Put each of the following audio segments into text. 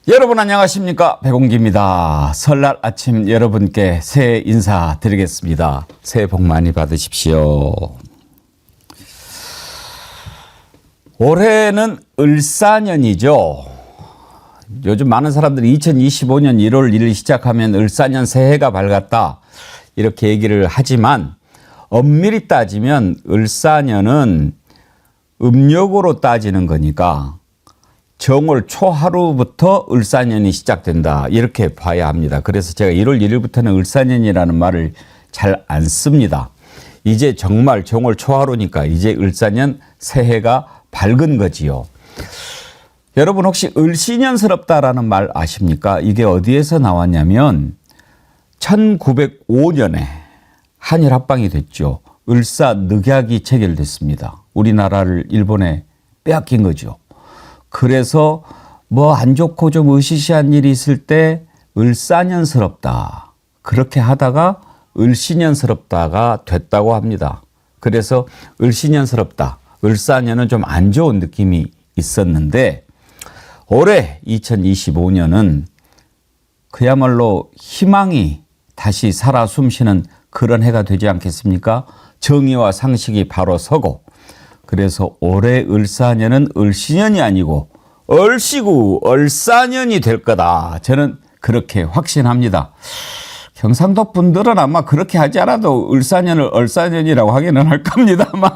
여러분 안녕하십니까, 백운기입니다. 설날 아침 여러분께 새해 인사드리겠습니다. 새해 복 많이 받으십시오. 올해는 을사년이죠. 요즘 많은 사람들이 2025년 1월 1일 시작하면 을사년 새해가 밝았다 이렇게 얘기를 하지만 엄밀히 따지면 을사년은 음력으로 따지는 거니까 정월 초하루부터 을사년이 시작된다 이렇게 봐야 합니다. 그래서 제가 1월 1일부터는 을사년이라는 말을 잘 안 씁니다. 이제 정말 정월 초하루니까 이제 을사년 새해가 밝은 거지요. 여러분 혹시 을씨년스럽다라는 말 아십니까? 이게 어디에서 나왔냐면 1905년에 한일 합방이 됐죠. 을사늑약이 체결됐습니다. 우리나라를 일본에 빼앗긴 거죠. 그래서 뭐 안 좋고 좀 으시시한 일이 있을 때 을사년스럽다 그렇게 하다가 을씨년스럽다가 됐다고 합니다. 그래서 을씨년스럽다, 을사년은 좀 안 좋은 느낌이 있었는데 올해 2025년은 그야말로 희망이 다시 살아 숨쉬는 그런 해가 되지 않겠습니까? 정의와 상식이 바로 서고, 그래서 올해 을사년은 을씨년이 아니고 을씨구 을사년이 될 거다. 저는 그렇게 확신합니다. 경상도 분들은 아마 그렇게 하지 않아도 을사년을 을사년이라고 하기는 할 겁니다만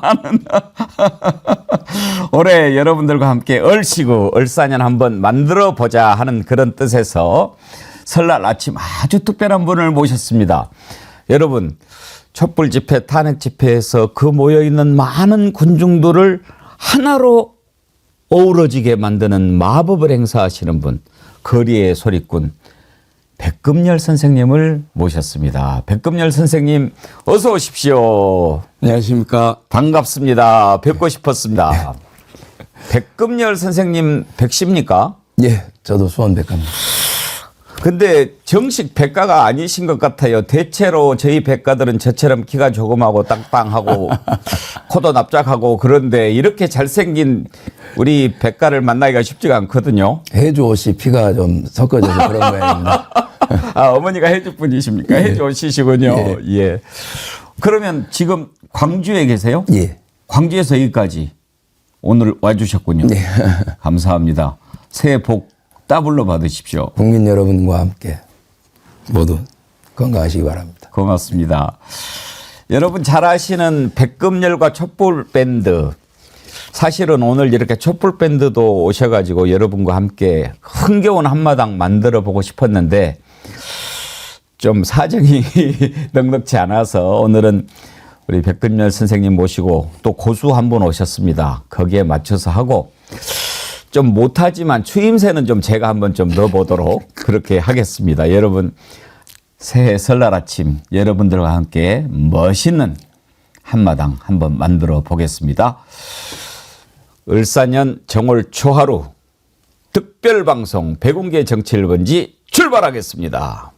올해 여러분들과 함께 을씨구 을사년 한번 만들어 보자 하는 그런 뜻에서 설날 아침 아주 특별한 분을 모셨습니다. 여러분, 촛불 집회, 탄핵 집회에서 그 모여있는 많은 군중들을 하나로 어우러지게 만드는 마법을 행사하시는 분, 거리의 소리꾼 백금열 선생님을 모셨습니다. 백금열 선생님 어서 오십시오. 안녕하십니까. 반갑습니다. 뵙고 싶었습니다. 백금열 선생님 백십니까? 예, 저도 수원 백가입니다. 근데 정식 백가가 아니신 것 같아요. 대체로 저희 백가들은 저처럼 키가 조그마하고 땅땅하고 코도 납작하고 그런데 이렇게 잘생긴 우리 백가를 만나기가 쉽지가 않거든요. 해주 옷이 피가 좀 섞어져서 그런 모양입니다. 아, 어머니가 해주 분이십니까? 예. 해주 옷이시군요. 예. 예. 그러면 지금 광주에 계세요? 예. 광주에서 여기까지 오늘 와주셨군요. 예. 감사합니다. 새해 복 더블로 받으십시오. 국민 여러분과 함께 모두 건강하시기 바랍니다. 고맙습니다. 여러분 잘 아시는 백금열과 촛불밴드, 사실은 오늘 이렇게 촛불밴드도 오셔가지고 여러분과 함께 흥겨운 한마당 만들어 보고 싶었는데 좀 사정이 넉넉지 않아서 오늘은 우리 백금열 선생님 모시고 또 고수 한 분 오셨습니다. 거기에 맞춰서 하고 좀 못하지만 추임새는 좀 제가 한번 좀 넣어보도록 그렇게 하겠습니다. 여러분 새해 설날 아침 여러분들과 함께 멋있는 한마당 한번 만들어 보겠습니다. 을사년 정월 초하루 특별방송 백운계 정치 1번지 출발하겠습니다.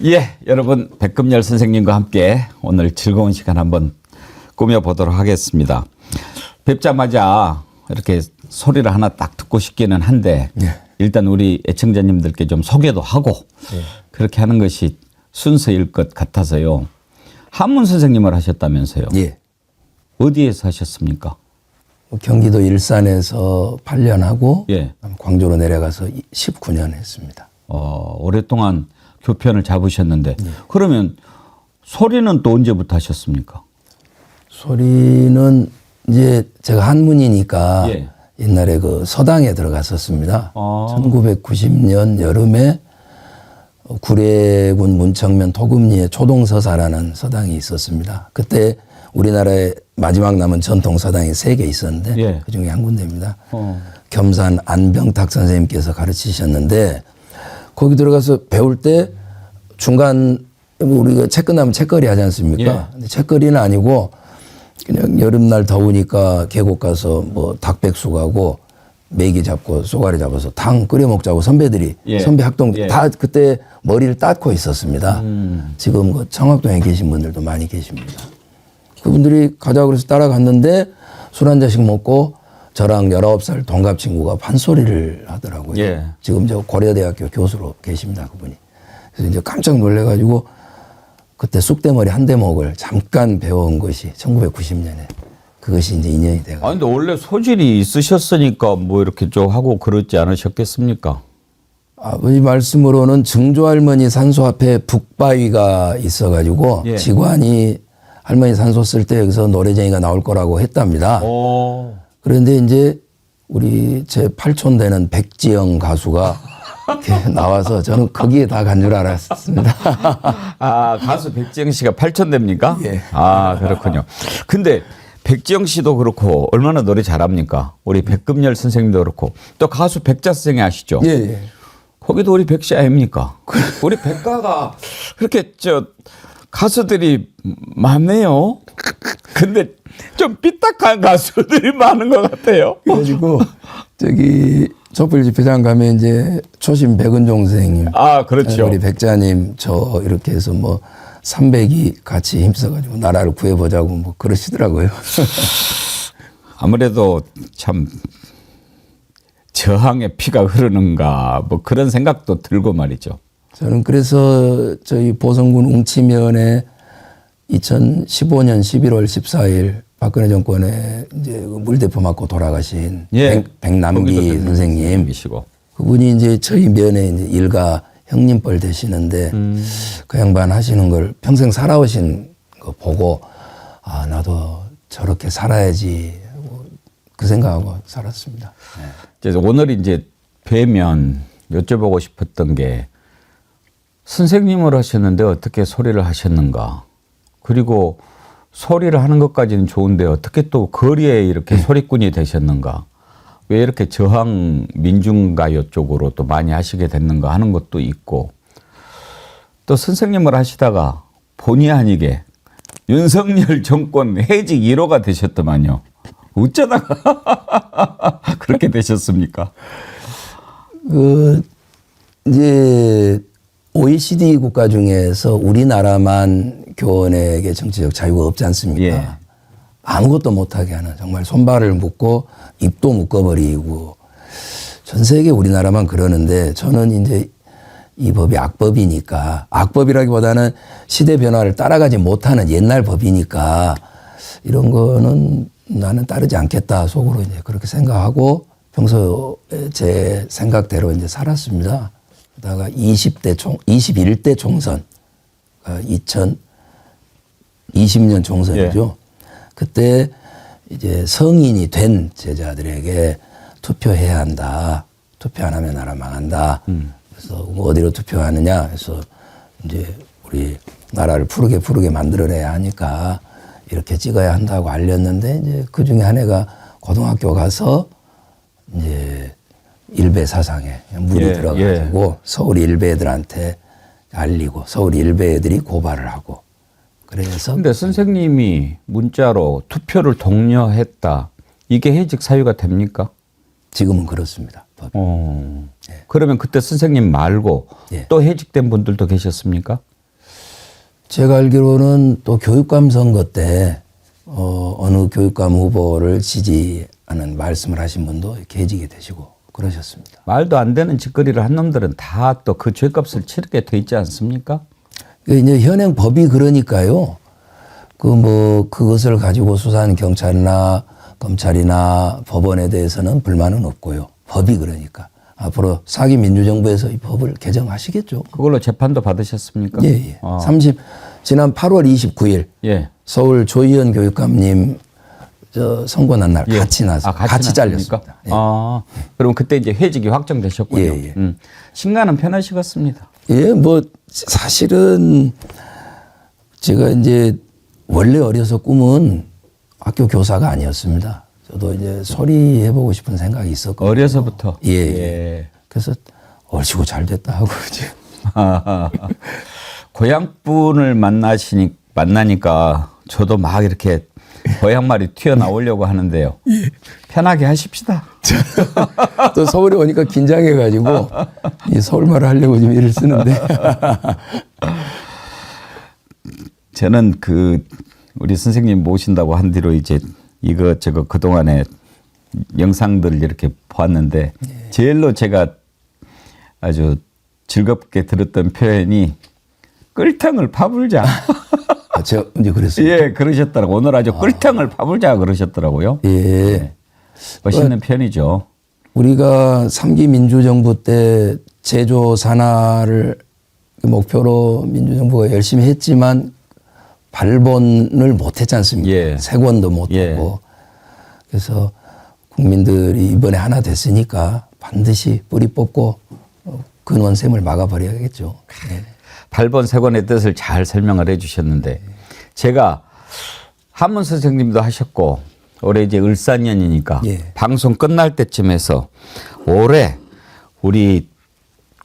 예, 여러분 백금열 선생님과 함께 오늘 즐거운 시간 한번 꾸며보도록 하겠습니다. 뵙자마자 이렇게 소리를 하나 딱 듣고 싶기는 한데 예. 일단 우리 애청자님들께 좀 소개도 하고 그렇게 하는 것이 순서일 것 같아서요. 한문 선생님을 하셨다면서요. 예. 어디에서 하셨습니까? 경기도 일산에서 8년 하고 예. 광주로 내려가서 19년 했습니다. 오랫동안 교편을 잡으셨는데 그러면 소리는 또 언제부터 하셨습니까? 소리는 이제 제가 한문이니까 예. 옛날에 그 서당에 들어갔었습니다. 아. 1990년 여름에 구례군 문청면 토금리에 초동서사라는 서당이 있었습니다. 그때 우리나라에 마지막 남은 전통 서당이 3개 있었는데 예. 그중에 한 군데입니다. 겸산 안병탁 선생님께서 가르치셨는데 거기 들어가서 배울 때 중간 우리가 책 끝나면 책거리 하지 않습니까? 예. 근데 책거리는 아니고 그냥 여름날 더우니까 계곡 가서 뭐 닭백숙 하고 메기 잡고 쏘가리 잡아서 탕 끓여 먹자고 선배들이 예. 선배 학동 예. 다 그때 머리를 닦고 있었습니다. 지금 그 청학동에 계신 분들도 많이 계십니다. 그분들이 가자고 그래서 따라갔는데 술 한 잔씩 먹고 저랑 19살 동갑 친구가 판소리를 하더라고요. 예. 지금 저 고려대학교 교수로 계십니다. 그분이. 그래서 이제 깜짝 놀래가지고 그때 쑥대머리 한 대목을 잠깐 배워온 것이 1990년에 그것이 이제 인연이 돼가지고. 근데 원래 소질이 있으셨으니까 뭐 이렇게 좀 하고 그러지 않으셨겠습니까? 아버지 말씀으로는 증조 할머니 산소 앞에 북바위가 있어가지고 예. 직관이 할머니 산소 쓸 때 여기서 노래쟁이가 나올 거라고 했답니다. 그런데 이제 우리 제 팔촌 되는 백지영 가수가 이렇게 나와서 저는 거기에 다 간 줄 알았습니다. 가수 백지영 씨가 8,000대입니까? 예. 그렇군요. 근데 백지영 씨도 그렇고 얼마나 노래 잘합니까? 우리 백금열 선생님도 그렇고 또 가수 백자 선생님 아시죠? 예, 예. 거기도 우리 백씨 아닙니까? 우리 백가가 그렇게 가수들이 많네요. 근데 좀 삐딱한 가수들이 많은 것 같아요. 그래가지고 저기 촛불 집회장 가면 이제 초심 백은종 선생님, 그렇죠. 우리 백자님 저 이렇게 해서 뭐 300이 같이 힘써가지고 나라를 구해보자고 뭐 그러시더라고요. 아무래도 참 저항의 피가 흐르는가 뭐 그런 생각도 들고 말이죠. 저는 그래서 저희 보성군 웅치면에 2015년 11월 14일 박근혜 정권에 이제 그 물대포 맞고 돌아가신 백남기 선생님, 그분이 이제 저희 면에 이제 일가 형님뻘 되시는데 그 양반 하시는 걸 평생 살아오신 거 보고 나도 저렇게 살아야지 그 생각하고 살았습니다. 그래서 오늘 이제 뵈면 여쭤보고 싶었던 게 선생님을 하셨는데 어떻게 소리를 하셨는가? 그리고 소리를 하는 것까지는 좋은데 어떻게 또 거리에 이렇게 소리꾼이 되셨는가? 왜 이렇게 저항 민중가요 쪽으로 또 많이 하시게 됐는가 하는 것도 있고 또 선생님을 하시다가 본의 아니게 윤석열 정권 해직 1호가 되셨더만요. 어쩌다가 그렇게 되셨습니까? 이제 OECD 국가 중에서 우리나라만 교원에게 정치적 자유가 없지 않습니까? 예. 아무것도 못하게 하는 정말 손발을 묶고 입도 묶어버리고 전 세계 우리나라만 그러는데 저는 이제 이 법이 악법이니까 악법이라기보다는 시대 변화를 따라가지 못하는 옛날 법이니까 이런 거는 나는 따르지 않겠다 속으로 이제 그렇게 생각하고 평소에 제 생각대로 이제 살았습니다. 그러다가 21대 총선, 2020년 총선이죠. 예. 그때 이제 성인이 된 제자들에게 투표해야 한다. 투표 안 하면 나라 망한다. 그래서 어디로 투표하느냐 해서 이제 우리 나라를 푸르게 만들어내야 하니까 이렇게 찍어야 한다고 알렸는데 이제 그 중에 한 애가 고등학교 가서 이제 일베 사상에 물이 들어가지고 서울 일베 애들한테 알리고 서울 일베 애들이 고발을 하고 그래서. 근데 선생님이 문자로 투표를 독려했다. 이게 해직 사유가 됩니까? 지금은 그렇습니다. 법이. 네. 그러면 그때 선생님 말고 예. 또 해직된 분들도 계셨습니까? 제가 알기로는 또 교육감 선거 때 어느 교육감 후보를 지지하는 말씀을 하신 분도 이렇게 해직이 되시고 그러셨습니다. 말도 안 되는 짓거리를 한 놈들은 다 또 그 죄값을 치르게 돼 있지 않습니까? 이제 현행 법이 그러니까요. 그것을 가지고 수사하는 경찰이나 검찰이나 법원에 대해서는 불만은 없고요. 법이 그러니까 앞으로 4기 민주정부에서 이 법을 개정하시겠죠. 그걸로 재판도 받으셨습니까? 예, 예. 지난 8월 29일 예. 서울 조희연 교육감님 저 선고 난 날 예. 같이 나서 같이 잘렸습니다. 예. 그럼 그때 이제 회직이 확정되셨군요. 예, 예. 신가는 편하시겠습니다. 예, 뭐 사실은 제가 이제 원래 어려서 꿈은 학교 교사가 아니었습니다. 저도 이제 소리 해보고 싶은 생각이 있었고 어려서부터. 예, 예. 그래서 얼씨구 잘 됐다 하고 이제 고향 분을 만나니까 저도 막 이렇게 고향 말이 튀어나오려고 하는데요. 예. 편하게 하십시다. 또 서울에 오니까 긴장해가지고 이 서울말을 하려고 지금 일을 쓰는데 저는 우리 선생님 모신다고 한 뒤로 이제 이것저것 그동안에 영상들을 이렇게 보았는데 제일로 제가 아주 즐겁게 들었던 표현이 끌탕을 파불자. 제가 이제 그랬어요. 예, 그러셨더라고. 오늘 아주 끌탕을 파불자 그러셨더라고요. 예. 멋있는 편이죠. 우리가 3기 민주정부 때 제조 산하를 목표로 민주정부가 열심히 했지만 발본을 못했지 않습니까? 예. 세권도 못하고. 예. 그래서 국민들이 이번에 하나 됐으니까 반드시 뿌리 뽑고 근원샘을 막아버려야겠죠. 예. 발본 세권의 뜻을 잘 설명을 해 주셨는데 제가 한문 선생님도 하셨고 올해 이제 을사년이니까 예. 방송 끝날 때쯤에서 올해 우리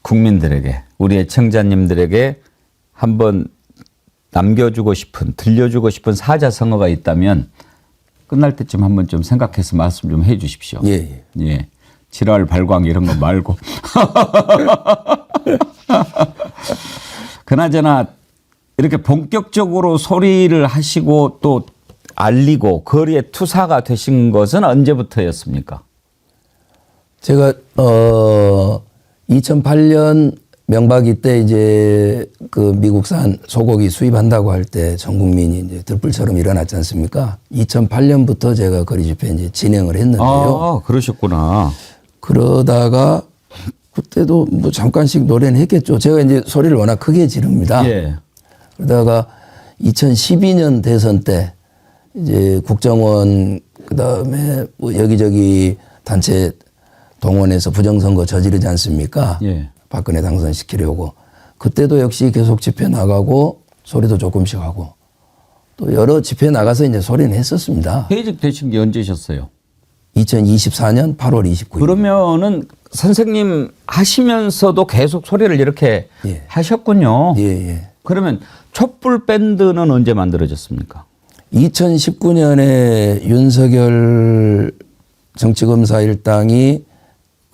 국민들에게 우리 애청자님들에게 한번 남겨주고 싶은 들려주고 싶은 사자성어가 있다면 끝날 때쯤 한번 좀 생각해서 말씀 좀 해 주십시오. 예. 예. 지랄 발광 이런 거 말고. 그나저나 이렇게 본격적으로 소리를 하시고 또 알리고 거리에 투사가 되신 것은 언제부터였습니까? 제가 2008년 명박이 때 이제 그 미국산 소고기 수입한다고 할 때 전 국민이 이제 들불처럼 일어났지 않습니까? 2008년부터 제가 거리 집회 이제 진행을 했는데요. 아, 그러셨구나. 그러다가 그때도 뭐 잠깐씩 노래는 했겠죠. 제가 이제 소리를 워낙 크게 지릅니다. 예. 그러다가 2012년 대선 때 이제 국정원 그다음에 뭐 여기저기 단체 동원해서 부정선거 저지르지 않습니까? 예. 박근혜 당선시키려고. 그때도 역시 계속 집회 나가고 소리도 조금씩 하고 또 여러 집회 나가서 이제 소리는 했었습니다. 퇴직 되신 게 언제셨어요? 2024년 8월 29일. 그러면은 선생님 하시면서도 계속 소리를 이렇게 예. 하셨군요. 예. 그러면 촛불 밴드는 언제 만들어졌습니까? 2019년에 윤석열 정치검사 일당이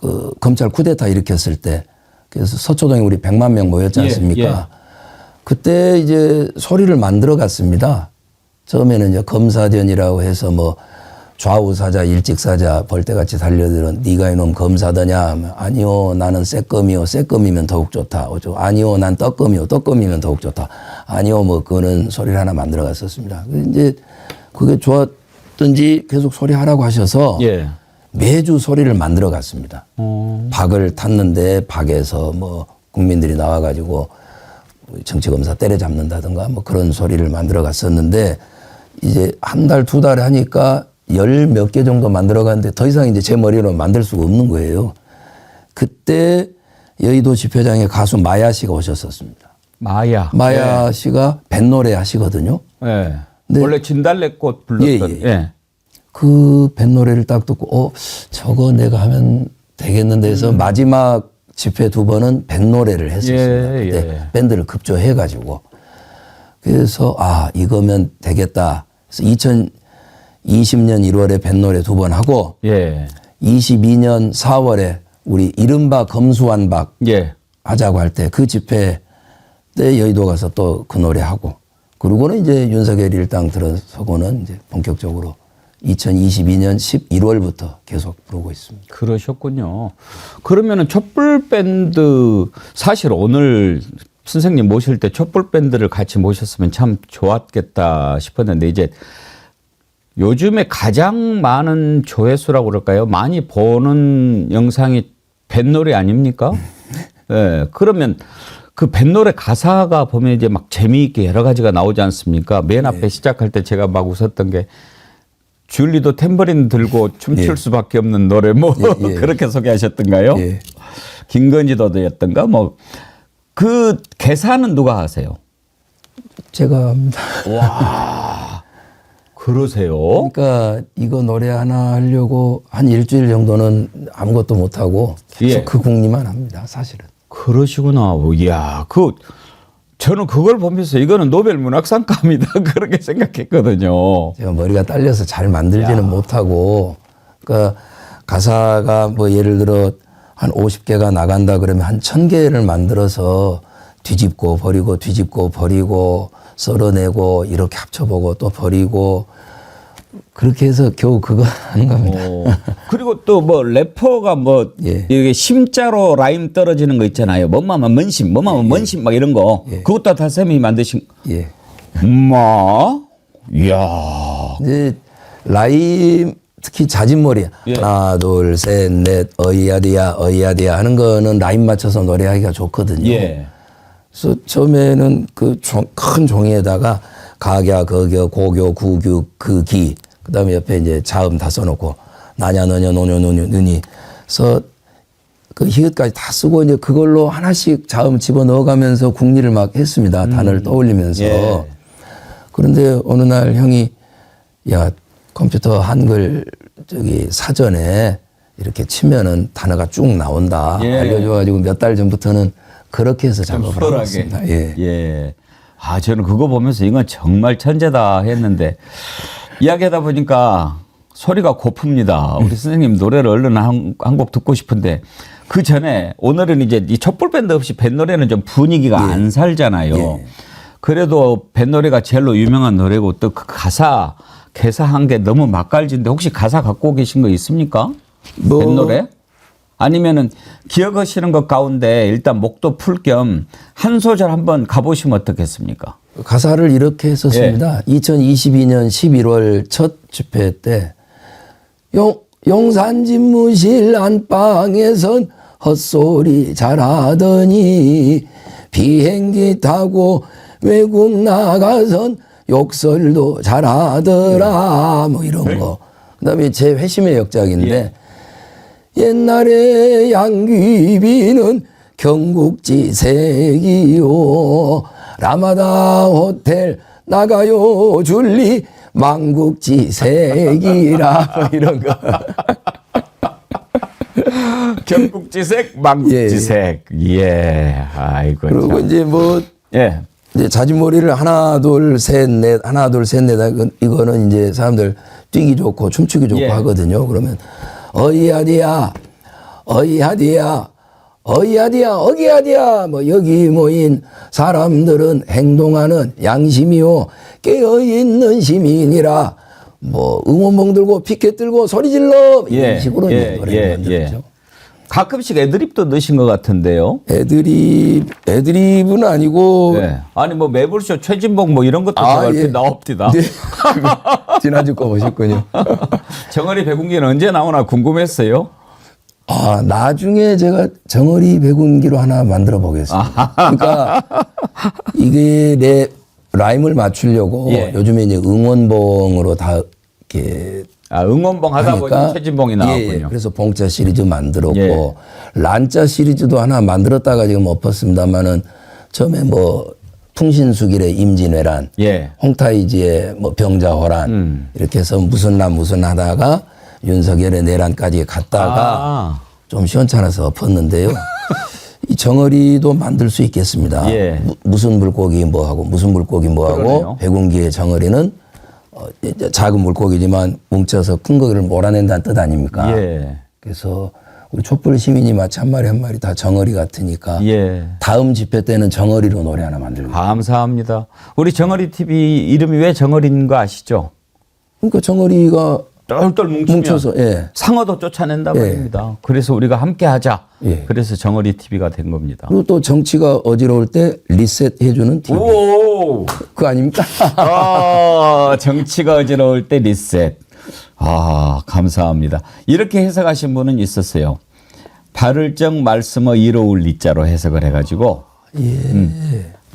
그 검찰 쿠데타 일으켰을 때 그래서 서초동에 우리 100만 명 모였지 않습니까? 예. 그때 이제 소리를 만들어 갔습니다. 처음에는 이제 검사전이라고 해서 뭐 좌우사자 일직사자 벌떼같이 달려들은 네가 이놈 검사더냐? 아니요 나는 새껌이요 새껌이면 더욱 좋다. 아니요 난 떡껌이요 떡껌이면 더욱 좋다. 아니요 뭐 그거는 소리를 하나 만들어 갔었습니다. 이제 그게 좋았던지 계속 소리하라고 하셔서 예. 매주 소리를 만들어 갔습니다. 박을 탔는데 박에서 뭐 국민들이 나와가지고 정치검사 때려잡는다든가 뭐 그런 소리를 만들어 갔었는데 이제 한 달, 두 달 하니까 10몇 개 정도 만들어 갔는데 더 이상 이제 제 머리로 만들 수가 없는 거예요. 그때 여의도 집회장에 가수 마야 씨가 오셨었습니다. 마야 씨가 뱃노래 하시거든요. 예. 네. 원래 진달래꽃 불렀던. 예. 그 뱃노래를 딱 듣고 저거 내가 하면 되겠는데 해서 마지막 집회 두 번은 뱃노래를 했었습니다. 그때 밴드를 급조해가지고 그래서 이거면 되겠다. 그래서 2020년 1월에 뱃노래 두 번 하고 22년 4월에 우리 이른바 검수완박 하자고 할 때 그 집회 때 여의도 가서 또 그 노래하고 그러고는 이제 윤석열 일당 들어서고는 이제 본격적으로 2022년 11월부터 계속 부르고 있습니다. 그러셨군요. 그러면은 촛불 밴드 사실 오늘 선생님 모실 때 촛불 밴드를 같이 모셨으면 참 좋았겠다 싶었는데 이제 요즘에 가장 많은 조회수라고 그럴까요? 많이 보는 영상이 뱃노래 아닙니까? 네, 그러면 그 뱃노래 가사가 보면 이제 막 재미있게 여러 가지가 나오지 않습니까? 맨 앞에 시작할 때 제가 막 웃었던 게 줄리도 탬버린 들고 춤출 수밖에 없는 노래 뭐 그렇게 소개하셨던가요? 김건희도였던가 뭐 그 계산은 누가 하세요? 제가 합니다. 와, 그러세요? 그러니까 이거 노래 하나 하려고 한 일주일 정도는 아무것도 못 하고 예. 그 궁리만 합니다. 사실은. 그러시구나. 이야, 저는 그걸 보면서 이거는 노벨 문학상감이다 그렇게 생각했거든요. 제가 머리가 딸려서 잘 만들지는 못하고, 그러니까 가사가 뭐 예를 들어 한 50개가 나간다 그러면 한 1000개를 만들어서 뒤집고 버리고 썰어내고 이렇게 합쳐보고 또 버리고 그렇게 해서 겨우 그거 하는 겁니다. 그리고 또 뭐 래퍼가 뭐 예. 이게 심자로 라임 떨어지는 거 있잖아요. 뭐마면 먼심, 뭐마면 먼심 막 이런 거. 그것도 다 쌤이 만드신. 예. 이야. 이제 라임 특히 자진몰이 예. 하나 둘 셋 넷 어이야디야 하는 거는 라임 맞춰서 노래하기가 좋거든요. 예. 그래서 처음에는 그 큰 종이에다가 가갸 거겨 고교 구규 그기 그다음에 옆에 이제 자음 다 써놓고 나냐 너냐 노냐 느니 서 그 히읗까지 다 쓰고 이제 그걸로 하나씩 자음 집어 넣어가면서 궁리를 막 했습니다. 단어를 떠올리면서. 예. 그런데 어느 날 형이 야 컴퓨터 한글 저기 사전에 이렇게 치면은 단어가 쭉 나온다. 예. 알려줘가지고 몇 달 전부터는 그렇게 해서 작업을 하고 있습니다. 예. 예. 아, 저는 그거 보면서 이건 정말 천재다 했는데 이야기하다 보니까 소리가 고픕니다. 우리 선생님 노래를 얼른 한 곡 듣고 싶은데 그 전에 오늘은 이제 이 촛불 밴드 없이 밴노래는 좀 분위기가 안 살잖아요. 그래도 밴노래가 제일로 유명한 노래고 또 그 가사 개사한 게 너무 맛깔진데 혹시 가사 갖고 계신 거 있습니까? 뭐 밴노래? 아니면은 기억하시는 것 가운데 일단 목도 풀 겸 한 소절 한번 가보시면 어떻겠습니까? 가사를 이렇게 썼습니다. 2022년 11월 첫 집회 때 용산 집무실 안방에선 헛소리 잘하더니 비행기 타고 외국 나가선 욕설도 잘하더라 뭐 이런 거. 그다음에 제 회심의 역작인데 옛날에 양귀비는 경국지색이요 라마다 호텔 나가요 줄리 망국지색이라 뭐 이런 거. 경국지색, 망국지색. 예. 아이고. 그리고 참. 이제 뭐 예. 이제 자진몰이를 하나 둘 셋 넷 이거는 이제 사람들 뛰기 좋고 춤추기 좋고 예. 하거든요. 그러면 어이야디야 어기야디야 뭐 여기 모인 사람들은 행동하는 양심이요 깨어있는 시민이라 뭐 응원봉 들고 피켓 들고 소리 질러 이런 식으로 이제 노래를 만들었죠. 가끔씩 애드립도 넣으신 것 같은데요. 애드립은 아니고 네. 아니 뭐 매불쇼 최진봉 뭐 이런 것도 아, 얼핏 예. 나옵니다. 네. 지난주 거 보셨군요. 정어리 배군기는 언제 나오나 궁금했어요. 아, 나중에 제가 정어리 배군기로 하나 만들어 보겠습니다. 그러니까 이게 내 라임을 맞추려고 예. 요즘에 이제 응원봉으로 다 이렇게 응원봉 하다 보니 최진봉이 나왔군요. 예, 그래서 봉자 시리즈 만들었고 예. 란자 시리즈도 하나 만들었다가 지금 엎었습니다만은 처음에 뭐 풍신수길의 임진왜란, 예. 홍타이지의 뭐 병자호란 이렇게 해서 무슨 난 하다가 윤석열의 내란까지 갔다가 좀 시원찮아서 엎었는데요. 이 정어리도 만들 수 있겠습니다. 예. 무슨 물고기 뭐하고 무슨 물고기 뭐하고 그러네요. 배군기의 정어리는 작은 물고기지만 뭉쳐서 큰 고기를 몰아낸다는 뜻 아닙니까? 예. 그래서 우리 촛불 시민이 마치 한 마리 한 마리 다 정어리 같으니까 예. 다음 집회 때는 정어리로 노래 하나 만들고. 감사합니다. 우리 정어리 TV 이름이 왜 정어리인 거 아시죠? 그러니까 정어리가 똘똘 뭉치면 뭉쳐서 예. 상어도 쫓아낸다 예. 말입니다. 그래서 우리가 함께 하자. 예. 그래서 정어리 TV가 된 겁니다. 그리고 또 정치가 어지러울 때 리셋 해주는 TV. 오! 그거 아닙니까? 정치가 어지러울 때 리셋. 감사합니다. 이렇게 해석하신 분은 있었어요. 바를 적 말씀어 이로울 리자로 해석을 해가지고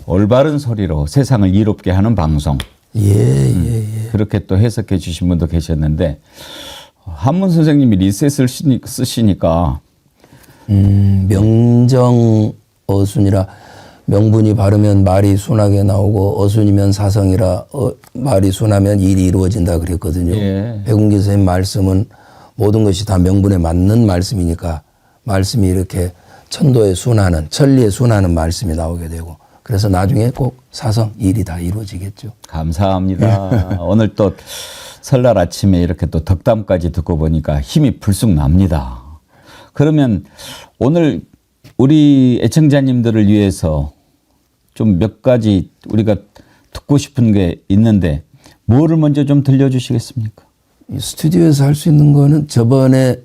올바른 소리로 세상을 이롭게 하는 방송. 그렇게 또 해석해 주신 분도 계셨는데 한문 선생님이 리셋을 쓰시니까 명정 어순이라 명분이 바르면 말이 순하게 나오고 어순이면 사성이라 말이 순하면 일이 이루어진다 그랬거든요. 예. 백운기 선생님 말씀은 모든 것이 다 명분에 맞는 말씀이니까 말씀이 이렇게 천도에 순하는 천리에 순하는 말씀이 나오게 되고 그래서 나중에 꼭 사성 일이 다 이루어지겠죠. 감사합니다. 오늘 또 설날 아침에 이렇게 또 덕담까지 듣고 보니까 힘이 불쑥 납니다. 그러면 오늘 우리 애청자님들을 위해서 좀 몇 가지 우리가 듣고 싶은 게 있는데 뭐를 먼저 좀 들려주시겠습니까? 이 스튜디오에서 할 수 있는 거는 저번에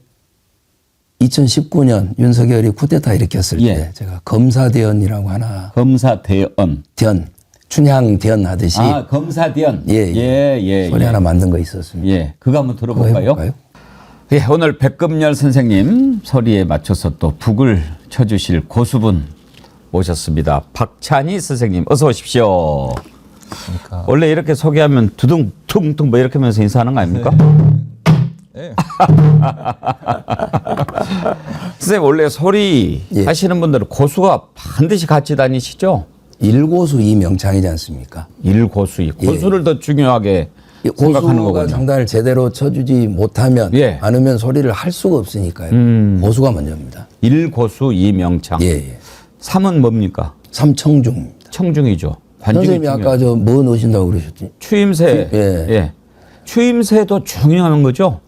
2019년 윤석열이 쿠데타 일으켰을 예. 때 제가 검사대언이라고 하나 검사대언. 대언 춘향대언 하듯이 검사대언. 예. 소리 하나 만든 거 있었습니다. 예, 그거 한번 그거 들어볼까요? 해볼까요? 예, 오늘 백금열 선생님 소리에 맞춰서 또 북을 쳐주실 고수분 모셨습니다. 박찬희 선생님 어서 오십시오. 원래 이렇게 소개하면 두둥퉁퉁 뭐 이렇게 하면서 인사하는 거 아닙니까? 네. 선생님 원래 소리 예. 하시는 분들은 고수가 반드시 같이 다니시죠? 일고수 이명창이지 않습니까? 일고수이 고수를 더 중요하게 이 생각하는 고수가 거군요. 장단을 제대로 쳐주지 못하면 예. 않으면 소리를 할 수가 없으니까요. 고수가 먼저입니다. 일고수 이명창. 예. 삼은 뭡니까? 삼청중입니다. 청중이죠. 관중이 선생님이 아까 저 뭐 넣으신다고 그러셨지? 추임새. 예. 추임새도 중요한 거죠.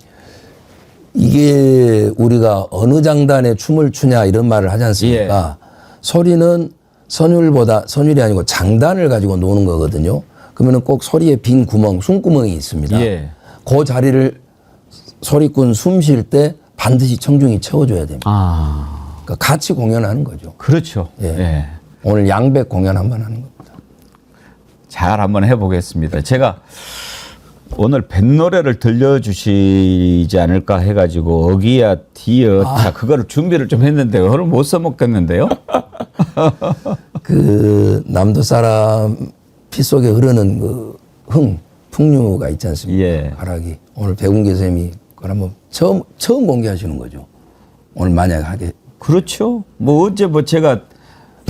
이게 우리가 어느 장단에 춤을 추냐 이런 말을 하지 않습니까? 소리는 선율이 아니고 장단을 가지고 노는 거거든요. 그러면 꼭 소리에 빈 구멍, 숨구멍이 있습니다. 예. 그 자리를 소리꾼 숨 쉴 때 반드시 청중이 채워줘야 됩니다. 그러니까 같이 공연하는 거죠. 그렇죠. 예. 예. 오늘 양백 공연 한번 하는 겁니다. 잘 한번 해보겠습니다. 제가 오늘 뱃노래를 들려주시지 않을까 해가지고 어기야 디어 자 그거를 준비를 좀 했는데 그걸 못 써먹겠는데요. 그 남도 사람 피 속에 흐르는 그 풍류가 있지 않습니까? 예. 가락이. 오늘 백운기 선생님이 그걸 한번 처음 공개하시는 거죠. 오늘 만약 하게. 그렇죠. 뭐 언제 뭐 제가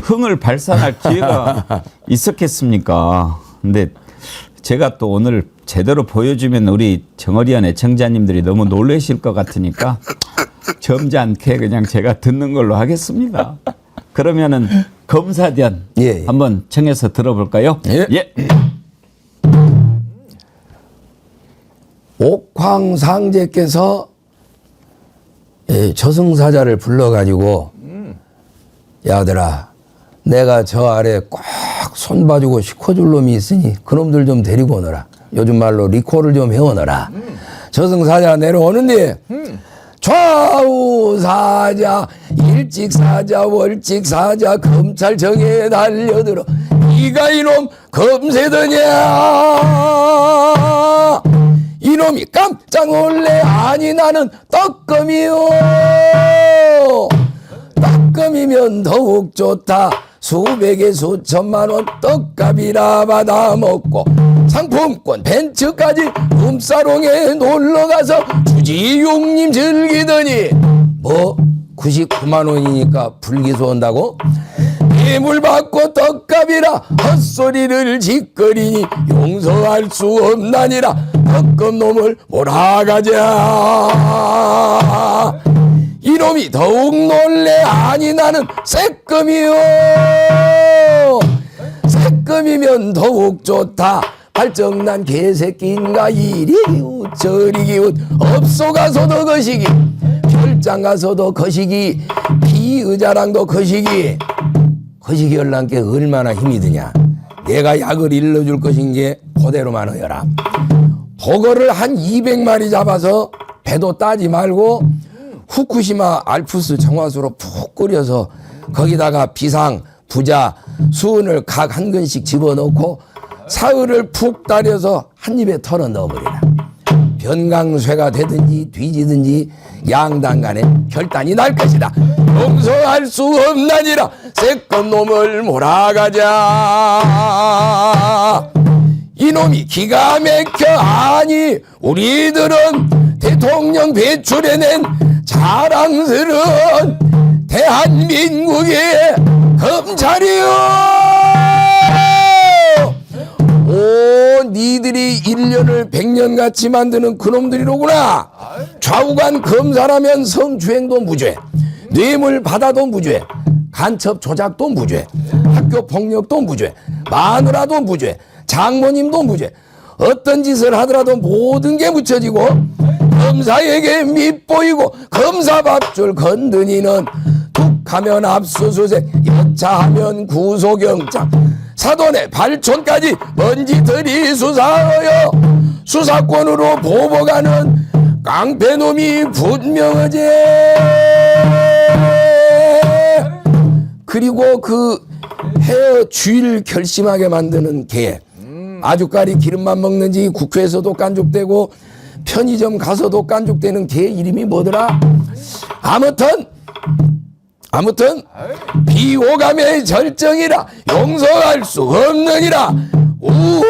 흥을 발산할 기회가 있었겠습니까? 근데 제가 또 오늘 제대로 보여주면 우리 정어리안 애청자님들이 너무 놀라실 것 같으니까 점잖게 그냥 제가 듣는 걸로 하겠습니다. 그러면은 검사대언 예. 한번 청해서 들어볼까요? 예. 옥황상제께서 저승사자를 불러가지고 야들아 내가 저 아래 꼭 손봐주고 시켜줄 놈이 있으니 그놈들 좀 데리고 오너라. 요즘 말로 리콜을 좀 해오너라. 저승사자 내려오는데 좌우사자 일직사자 월직사자 검찰청에 달려들어 네가 이놈 검세더냐 이놈이 깜짝 놀래 아니 나는 떡금이요 떡금이면 더욱 좋다 수백에 수천만 원 떡값이나 받아 먹고 상품권 벤츠까지 룸사롱에 놀러가서 주지용님 즐기더니 뭐 99만 원이니까 불기소 온다고? 뇌물 받고 떡값이라 헛소리를 짓거리니 용서할 수 없나니라 떡금 놈을 몰아가자 이놈이 더욱 놀래 아니 나는 새금이요 새금이면 더욱 좋다 발정난 개새끼인가 이리 기웃 저리 기웃 업소 가서도 거시기 별장 가서도 거시기 피의자랑도 거시기 거시기 열랑께 얼마나 힘이 드냐 내가 약을 일러줄 것인 게 그대로만 하여라 그거를 한 200마리 잡아서 배도 따지 말고 후쿠시마 알프스 정화수로 푹 끓여서 거기다가 비상, 부자, 수은을 각 한 근씩 집어넣고 사흘을 푹 따려서 한 입에 털어 넣어버리라. 변강쇠가 되든지 뒤지든지 양당 간에 결단이 날 것이다. 용서할 수 없나니라. 새건 놈을 몰아가자. 이놈이 기가 막혀. 아니 우리들은 대통령 배출해낸 자랑스러운 대한민국의 검찰이요. 오, 니들이 1년을 100년같이 만드는 그놈들이로구나. 좌우간 검사라면 성추행도 무죄, 뇌물 받아도 무죄, 간첩 조작도 무죄, 학교 폭력도 무죄, 마누라도 무죄, 장모님도 무죄. 어떤 짓을 하더라도 모든 게 묻혀지고 검사에게 밉보이고 검사 밥줄 건드니는 툭하면 압수수색, 여차하면 구속영장, 사돈의 발촌까지 먼지들이 수사하여 수사권으로 보복하는 깡패놈이 분명하지. 그리고 그 헤어 주의를 결심하게 만드는 개, 아주까리 기름만 먹는지 국회에서도 깐족되고 편의점 가서도 깐족되는 개 이름이 뭐더라? 아무튼 비호감의 절정이라 용서할 수 없느니라. 우니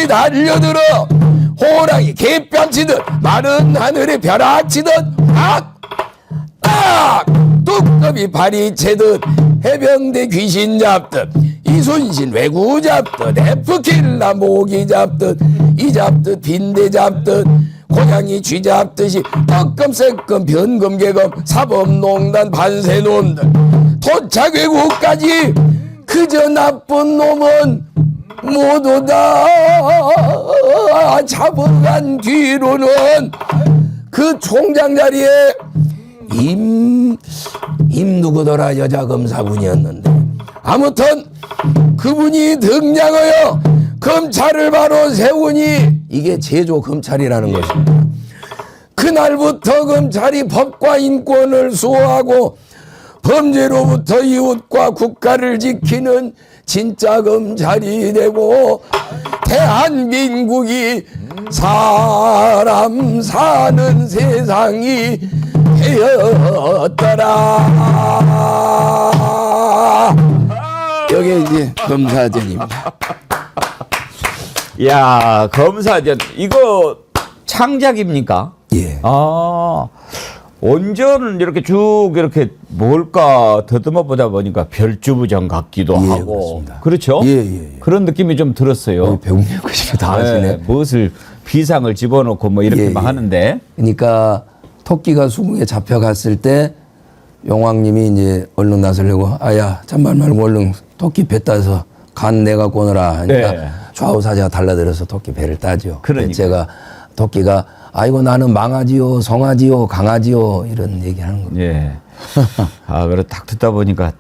달려들어 호랑이 개뺨치듯 마른 하늘에 벼락치듯 뚝급이 발이 채듯 해병대 귀신 잡듯 이순신 외구 잡듯 에프킬라 모기 잡듯 이 잡듯 빈대 잡듯 고양이 쥐 잡듯이 떡금새금 변금개금 사법농단 반세놈들 토착외국까지 그저 나쁜 놈은 모두 다 잡아간 뒤로는 그 총장 자리에 임 누구더라 여자 검사분이었는데 아무튼 그분이 등장하여 검찰을 바로 세우니 이게 제조 검찰이라는 것입니다. 그날부터 검찰이 법과 인권을 수호하고 범죄로부터 이웃과 국가를 지키는 진짜 검찰이 되고 대한민국이 사람 사는 세상이 되었더라. 여기 이제 검사전입니다. 야, 검사전 이거 창작입니까? 예. 아, 원전은 이렇게 쭉 이렇게 뭘까 더듬어 보다 보니까 별주부전 같기도 예, 하고 그렇습니다. 그렇죠? 예. 그런 느낌이 좀 들었어요. 배우님 것이 다 하시네. 무엇을 비상을 집어넣고 뭐 이렇게 막 하는데. 그러니까 토끼가 수궁에 잡혀갔을 때 용왕님이 이제 얼른 나서려고 아야 잔말 말고 얼른 토끼 배 따서 간 내가 꼬느라 하니까 네. 좌우사자가 달라들어서 토끼 배를 따죠. 그러니까. 제가 토끼가 아이고 나는 망하지요 성하지요 강하지요 이런 얘기하는 겁니다. 예. 아, 그래 딱 듣다 보니까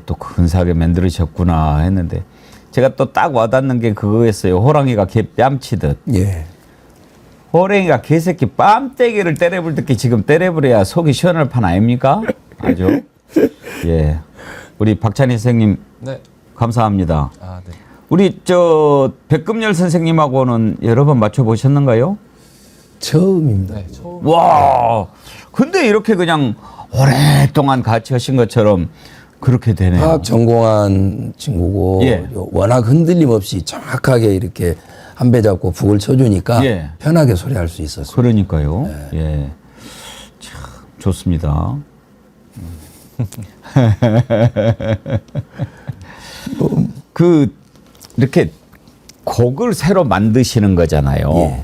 또 근사하게 만들으셨구나 했는데 제가 또 딱 와닿는 게 그거였어요. 호랑이가 개 뺨치듯. 예. 호랑이가 개새끼 뺨때기를 때려볼 때 지금 때려버려야 속이 시원할 판 아닙니까? 아주. 예. 우리 박찬희 선생님. 네. 감사합니다. 아, 네. 우리 저 백금열 선생님하고는 여러 번 맞춰보셨는가요? 처음입니다. 네, 처음. 와, 근데 이렇게 그냥 오랫동안 같이 하신 것처럼 그렇게 되네요. 화학 전공한 친구고 예. 워낙 흔들림 없이 정확하게 이렇게 한 배 잡고 북을 쳐주니까 예. 편하게 소리할 수 있었어요. 그러니까요. 예, 참 좋습니다. 그 이렇게 곡을 새로 만드시는 거잖아요. 예.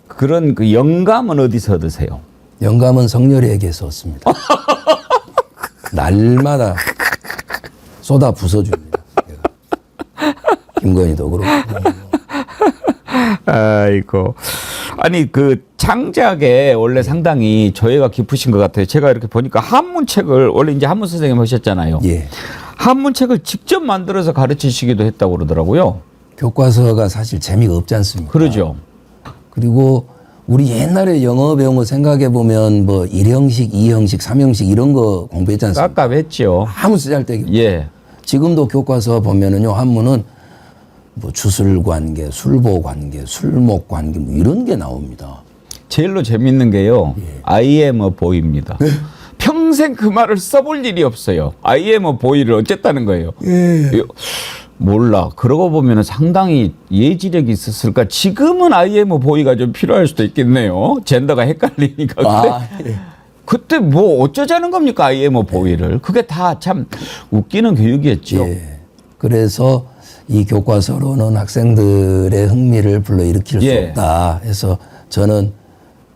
그런 그 영감은 어디서 얻으세요? 영감은 성렬이에게서 얻습니다. 날마다 쏟아 부숴줍니다. 제가. 김건희도 그렇고. 아이고. 아니 그 창작에 원래 상당히 조예가 깊으신 것 같아요. 제가 이렇게 보니까 한문책을 원래 이제 한문 선생님 하셨잖아요. 예. 한문책을 직접 만들어서 가르치시기도 했다고 그러더라고요. 교과서가 사실 재미가 없지 않습니까? 그러죠. 그리고 우리 옛날에 영어 배운 거 생각해 보면 뭐 1형식, 2형식, 3형식 이런 거 공부했지 않습니까? 깝깝했죠. 아무 쓰잘데기 없고. 예. 지금도 교과서 보면은요, 한문은 뭐 주술 관계, 술보 관계, 술목 관계 뭐 이런 게 나옵니다. 제일로 재밌는 게요. I am a boy입니다. 평생 그 말을 써볼 일이 없어요. I am a boy를 어쨌다는 거예요. 몰라. 그러고 보면 상당히 예지력이 있었을까. 지금은 I am a boy가 좀 필요할 수도 있겠네요. 젠더가 헷갈리니까. 근데 그때 뭐 어쩌자는 겁니까? I am a boy를. 그게 다 참 웃기는 교육이었죠. 예. 그래서 이 교과서로는 학생들의 흥미를 불러일으킬 수 예. 없다 해서 저는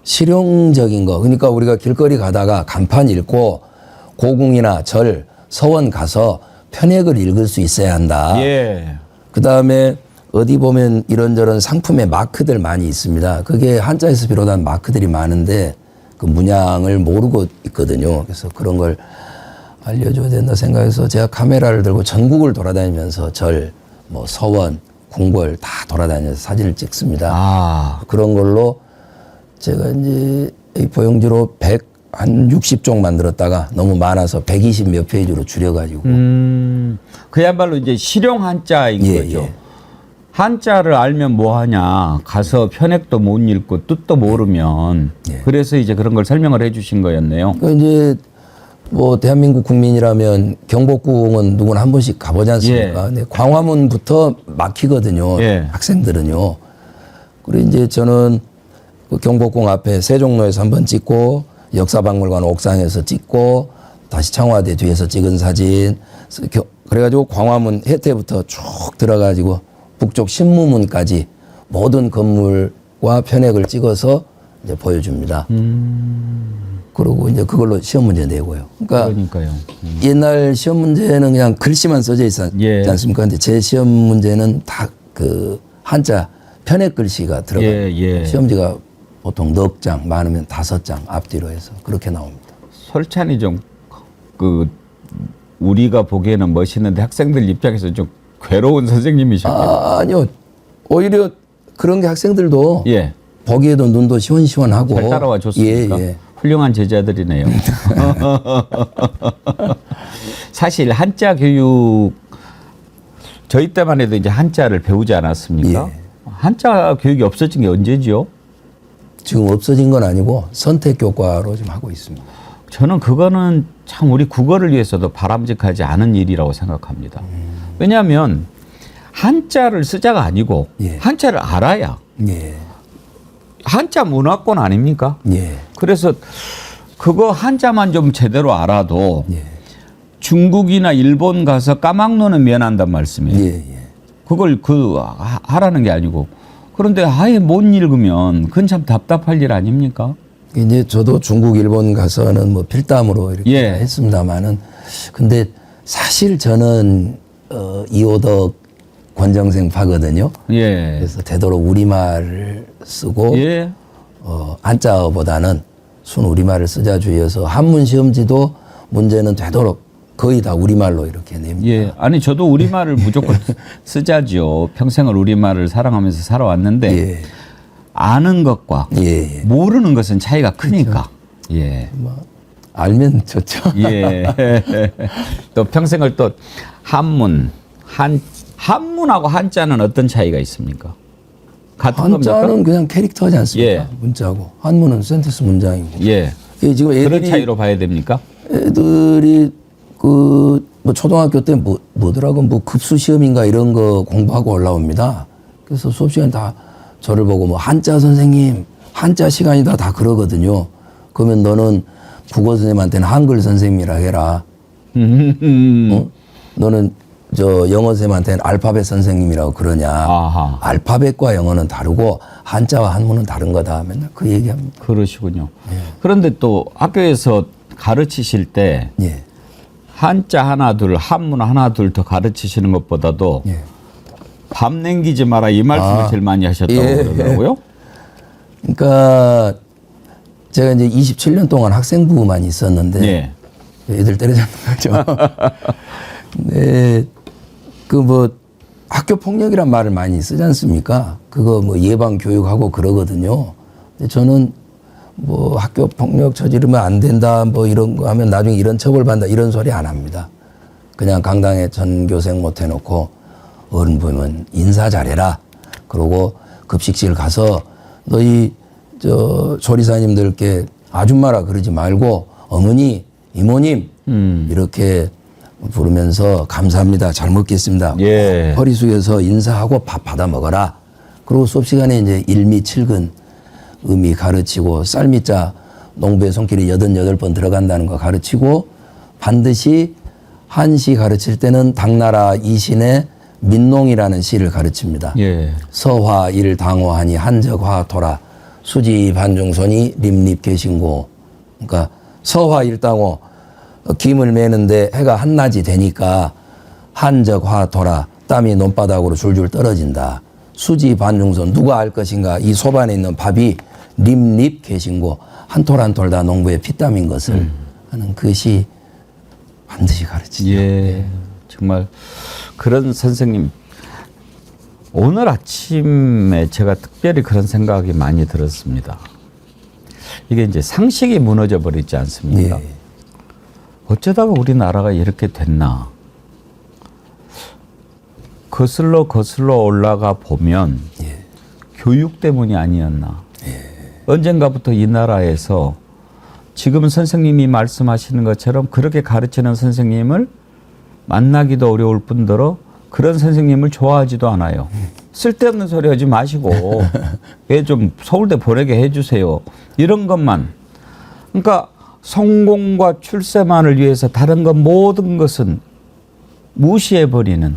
실용적인 거, 그러니까 우리가 길거리 가다가 간판 읽고 고궁이나 절, 서원 가서 편액을 읽을 수 있어야 한다. 예. 그다음에 어디 보면 이런저런 상품의 마크들 많이 있습니다. 그게 한자에서 비롯한 마크들이 많은데 그 문양을 모르고 있거든요. 그래서 그런 걸 알려줘야 된다 생각해서 제가 카메라를 들고 전국을 돌아다니면서 절, 뭐 서원, 궁궐 다 돌아다니면서 사진을 찍습니다. 아. 그런 걸로 제가 이제 A4 용지로 160쪽 만들었다가 너무 많아서 120 몇 페이지로 줄여가지고. 그야말로 이제 실용 한자인 예, 거죠. 예. 한자를 알면 뭐 하냐. 가서 편액도 못 읽고 뜻도 모르면. 예. 그래서 이제 그런 걸 설명을 해 주신 거였네요. 그러니까 이제 뭐 대한민국 국민이라면 경복궁은 누구나 한 번씩 가보지 않습니까? 근데 광화문부터 막히거든요. 예. 학생들은요. 그리고 이제 저는 그 경복궁 앞에 세종로에서 한 번 찍고 역사박물관 옥상에서 찍고 다시 청와대 뒤에서 찍은 사진. 그래가지고 광화문 해태부터 쭉 들어가지고 북쪽 신무문까지 모든 건물과 편액을 찍어서 이제 보여줍니다. 그리고 이제 그걸로 시험 문제 내고요. 그러니까 그러니까요. 옛날 시험 문제는 그냥 글씨만 써져 있지 예. 않습니까? 근데 제 시험 문제는 다 그 한자 편액 글씨가 들어가요. 예, 예. 시험지가 보통 넉 장, 많으면 5장 앞뒤로 해서 그렇게 나옵니다. 솔찬히 좀 그 우리가 보기에는 멋있는데 학생들 입장에서 좀 괴로운 선생님이셨겠네요. 아니요. 오히려 그런 게 학생들도 예. 보기에도 눈도 시원시원하고 잘 따라와 줬습니까? 예, 예. 훌륭한 제자들이네요. 사실 한자 교육 저희 때만 해도 이제 한자를 배우지 않았습니까? 예. 한자 교육이 없어진 게 언제죠? 지금 없어진 건 아니고 선택 교과로 좀 하고 있습니다. 저는 그거는 참 우리 국어를 위해서도 바람직하지 않은 일이라고 생각합니다. 왜냐하면 한자를 쓰자가 아니고 예. 한자를 알아야 예. 한자 문화권 아닙니까? 예. 그래서 그거 한자만 좀 제대로 알아도 예. 중국이나 일본 가서 까막노는 면한단 말씀이에요. 예. 예. 그걸 하라는 게 아니고 그런데 아예 못 읽으면 그건 참 답답할 일 아닙니까? 이제 저도 중국, 일본 가서는 뭐 필담으로 이렇게 예. 했습니다만은 근데 사실 저는 이호덕 권정생 파거든요. 예. 그래서 되도록 우리말을 쓰고 예. 한자어보다는 순 우리말을 쓰자 주의여서 한문 시험지도 문제는 되도록 거의 다 우리말로 이렇게 냅니다. 예. 아니 저도 우리말을 무조건 쓰자죠. 평생을 우리말을 사랑하면서 살아왔는데 예. 아는 것과 예. 예. 모르는 것은 차이가 크니까. 예. 뭐 알면 좋죠. 예. 또 평생을 또 한문하고 한자는 어떤 차이가 있습니까? 같은 겁니까? 한자는 그냥 캐릭터지 않습니까? 예. 문자고 한문은 센텐스 문장이고. 예. 이게 지금 그런 애들이 차이로 봐야 됩니까? 애들이 뭐 초등학교 때 뭐더라고 뭐 급수 시험인가 이런 거 공부하고 올라옵니다. 그래서 수업 시간 다 저를 보고 뭐 한자 선생님 한자 시간이다 다 그러거든요. 그러면 너는 국어 선생님한테는 한글 선생님이라 해라. 너는 저 영어 선생님한테는 알파벳 선생님이라고 그러냐. 아하. 알파벳과 영어는 다르고 한자와 한문은 다른 거다. 맨날 그 얘기합니다. 그러시군요. 그런데 또 학교에서 가르치실 때 예. 한자 하나 둘 한문 하나 둘 더 가르치시는 것보다도 예. 밤 냉기지 마라 이 말씀을 제일 많이 하셨다고 예. 그러더라고요. 그러니까 제가 이제 27년 동안 학생부만 있었는데 예. 애들 때려잡는 거죠. 네, 그 뭐 학교 폭력이란 말을 많이 쓰지 않습니까? 그거 뭐 예방 교육하고 그러거든요. 근데 저는 뭐 학교 폭력 저지르면 안 된다 뭐 이런 거 하면 나중에 이런 처벌받는다 이런 소리 안 합니다. 그냥 강당에 전교생 못 해놓고 어른 보면 인사 잘해라. 그러고 급식실 가서 너희 저 조리사님들께 아줌마라 그러지 말고 어머니, 이모님 이렇게 부르면서 감사합니다. 잘 먹겠습니다. 예. 허리 숙여서 인사하고 밥 받아 먹어라. 그리고 수업 시간에 이제 일미칠근 의미 가르치고 쌀미자 농부의 손길이 88번 들어간다는 거 가르치고 반드시 한시 가르칠 때는 당나라 이신의 민농이라는 시를 가르칩니다. 예. 서화 일당호하니 한적화토라 수지 반중손이 립립계신고. 그러니까 서화 일당호 김을 매는데 해가 한낮이 되니까 한적화토라 땀이 논바닥으로 줄줄 떨어진다. 수지 반중손 누가 알 것인가. 이 소반에 있는 밥이 립립계신고 한 톨 한 톨 다 농부의 피땀인 것을 하는 그 시 반드시 가르치죠. 예. 정말 그런 선생님 오늘 아침에 제가 특별히 그런 생각이 많이 들었습니다. 이게 이제 상식이 무너져 버리지 않습니까? 예. 어쩌다가 우리나라가 이렇게 됐나? 거슬러 올라가 보면 예. 교육 때문이 아니었나? 언젠가부터 이 나라에서 지금 선생님이 말씀하시는 것처럼 그렇게 가르치는 선생님을 만나기도 어려울 뿐더러 그런 선생님을 좋아하지도 않아요. 쓸데없는 소리 하지 마시고 얘 좀 서울대 보내게 해주세요. 이런 것만. 그러니까 성공과 출세만을 위해서 다른 것 모든 것은 무시해버리는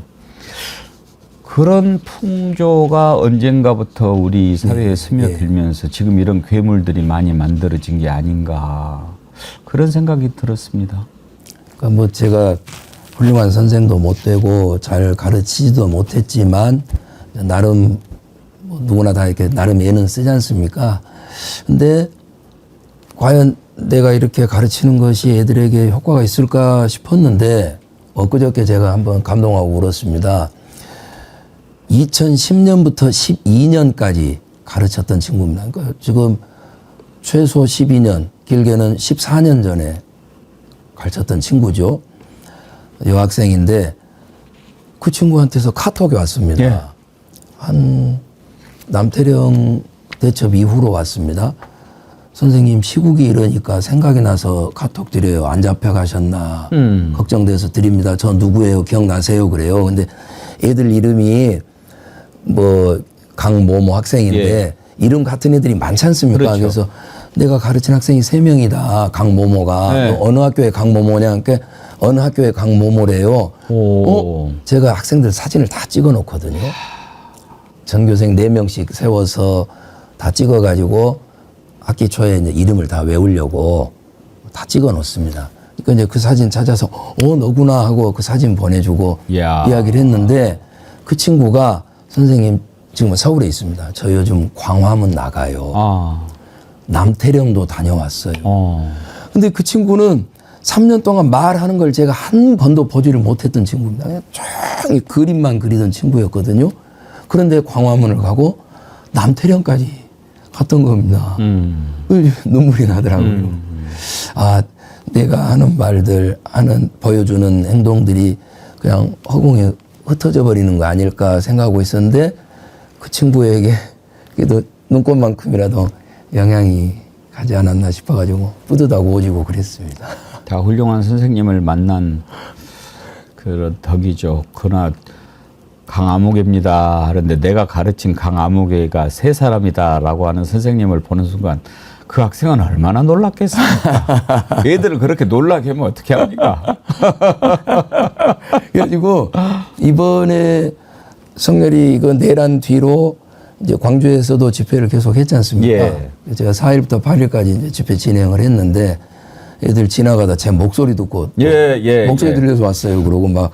그런 풍조가 언젠가부터 우리 사회에 스며들면서 지금 이런 괴물들이 많이 만들어진 게 아닌가 그런 생각이 들었습니다. 그러니까 뭐 제가 훌륭한 선생도 못 되고 잘 가르치지도 못했지만 나름 뭐 누구나 다 이렇게 나름 애는 쓰지 않습니까? 근데 과연 내가 이렇게 가르치는 것이 애들에게 효과가 있을까 싶었는데 엊그저께 제가 한번 감동하고 울었습니다. 2010년부터 12년까지 가르쳤던 친구입니다. 그러니까 지금 최소 12년, 길게는 14년 전에 가르쳤던 친구죠. 여학생인데 그 친구한테서 카톡이 왔습니다. 예. 한 남태령 대첩 이후로 왔습니다. 선생님 시국이 이러니까 생각이 나서 카톡 드려요. 안 잡혀가셨나 걱정돼서 드립니다. 저 누구예요? 기억나세요? 그래요. 근데 애들 이름이 뭐 강모모 학생인데 예. 이름 같은 애들이 많지 않습니까? 그렇죠. 그래서 내가 가르친 학생이 3명이다. 강모모가. 네. 어느 학교에 강모모냐? 그러니까 어느 학교에 강모모래요. 제가 학생들 사진을 다 찍어 놓거든요. 전교생 4명씩 세워서 다 찍어 가지고 학기 초에 이제 이름을 다 외우려고 다 찍어 놓습니다. 그러니까 이제 그 사진 찾아서 너구나 하고 그 사진 보내주고 이야. 이야기를 했는데 그 친구가 선생님 지금 서울에 있습니다. 저 요즘 광화문 나가요. 아. 남태령도 다녀왔어요. 어. 근데 그 친구는 3년 동안 말하는 걸 제가 한 번도 보지를 못했던 친구입니다. 그냥 조용히 그림만 그리던 친구였거든요. 그런데 광화문을 가고 남태령까지 갔던 겁니다. 눈물이 나더라고요. 아, 내가 하는 말들, 보여주는 행동들이 그냥 허공에 흩어져 버리는 거 아닐까 생각하고 있었는데 그 친구에게 그래도 눈꽃만큼이라도 영향이 가지 않았나 싶어가지고 뿌듯하고 오지고 그랬습니다. 다 훌륭한 선생님을 만난 그런 덕이죠. 그러나 강아무개입니다 하는데 내가 가르친 강아무개가 3사람이다라고 하는 선생님을 보는 순간 그 학생은 얼마나 놀랐겠습니까? 애들을 그렇게 놀라게 하면 어떻게 합니까? 그래가지고 이번에 성렬이 이거 내란 뒤로 이제 광주에서도 집회를 계속 했지 않습니까? 예. 제가 4일부터 8일까지 이제 집회 진행을 했는데 애들 지나가다 제 목소리 듣고 목소리 들려서 왔어요. 그러고 막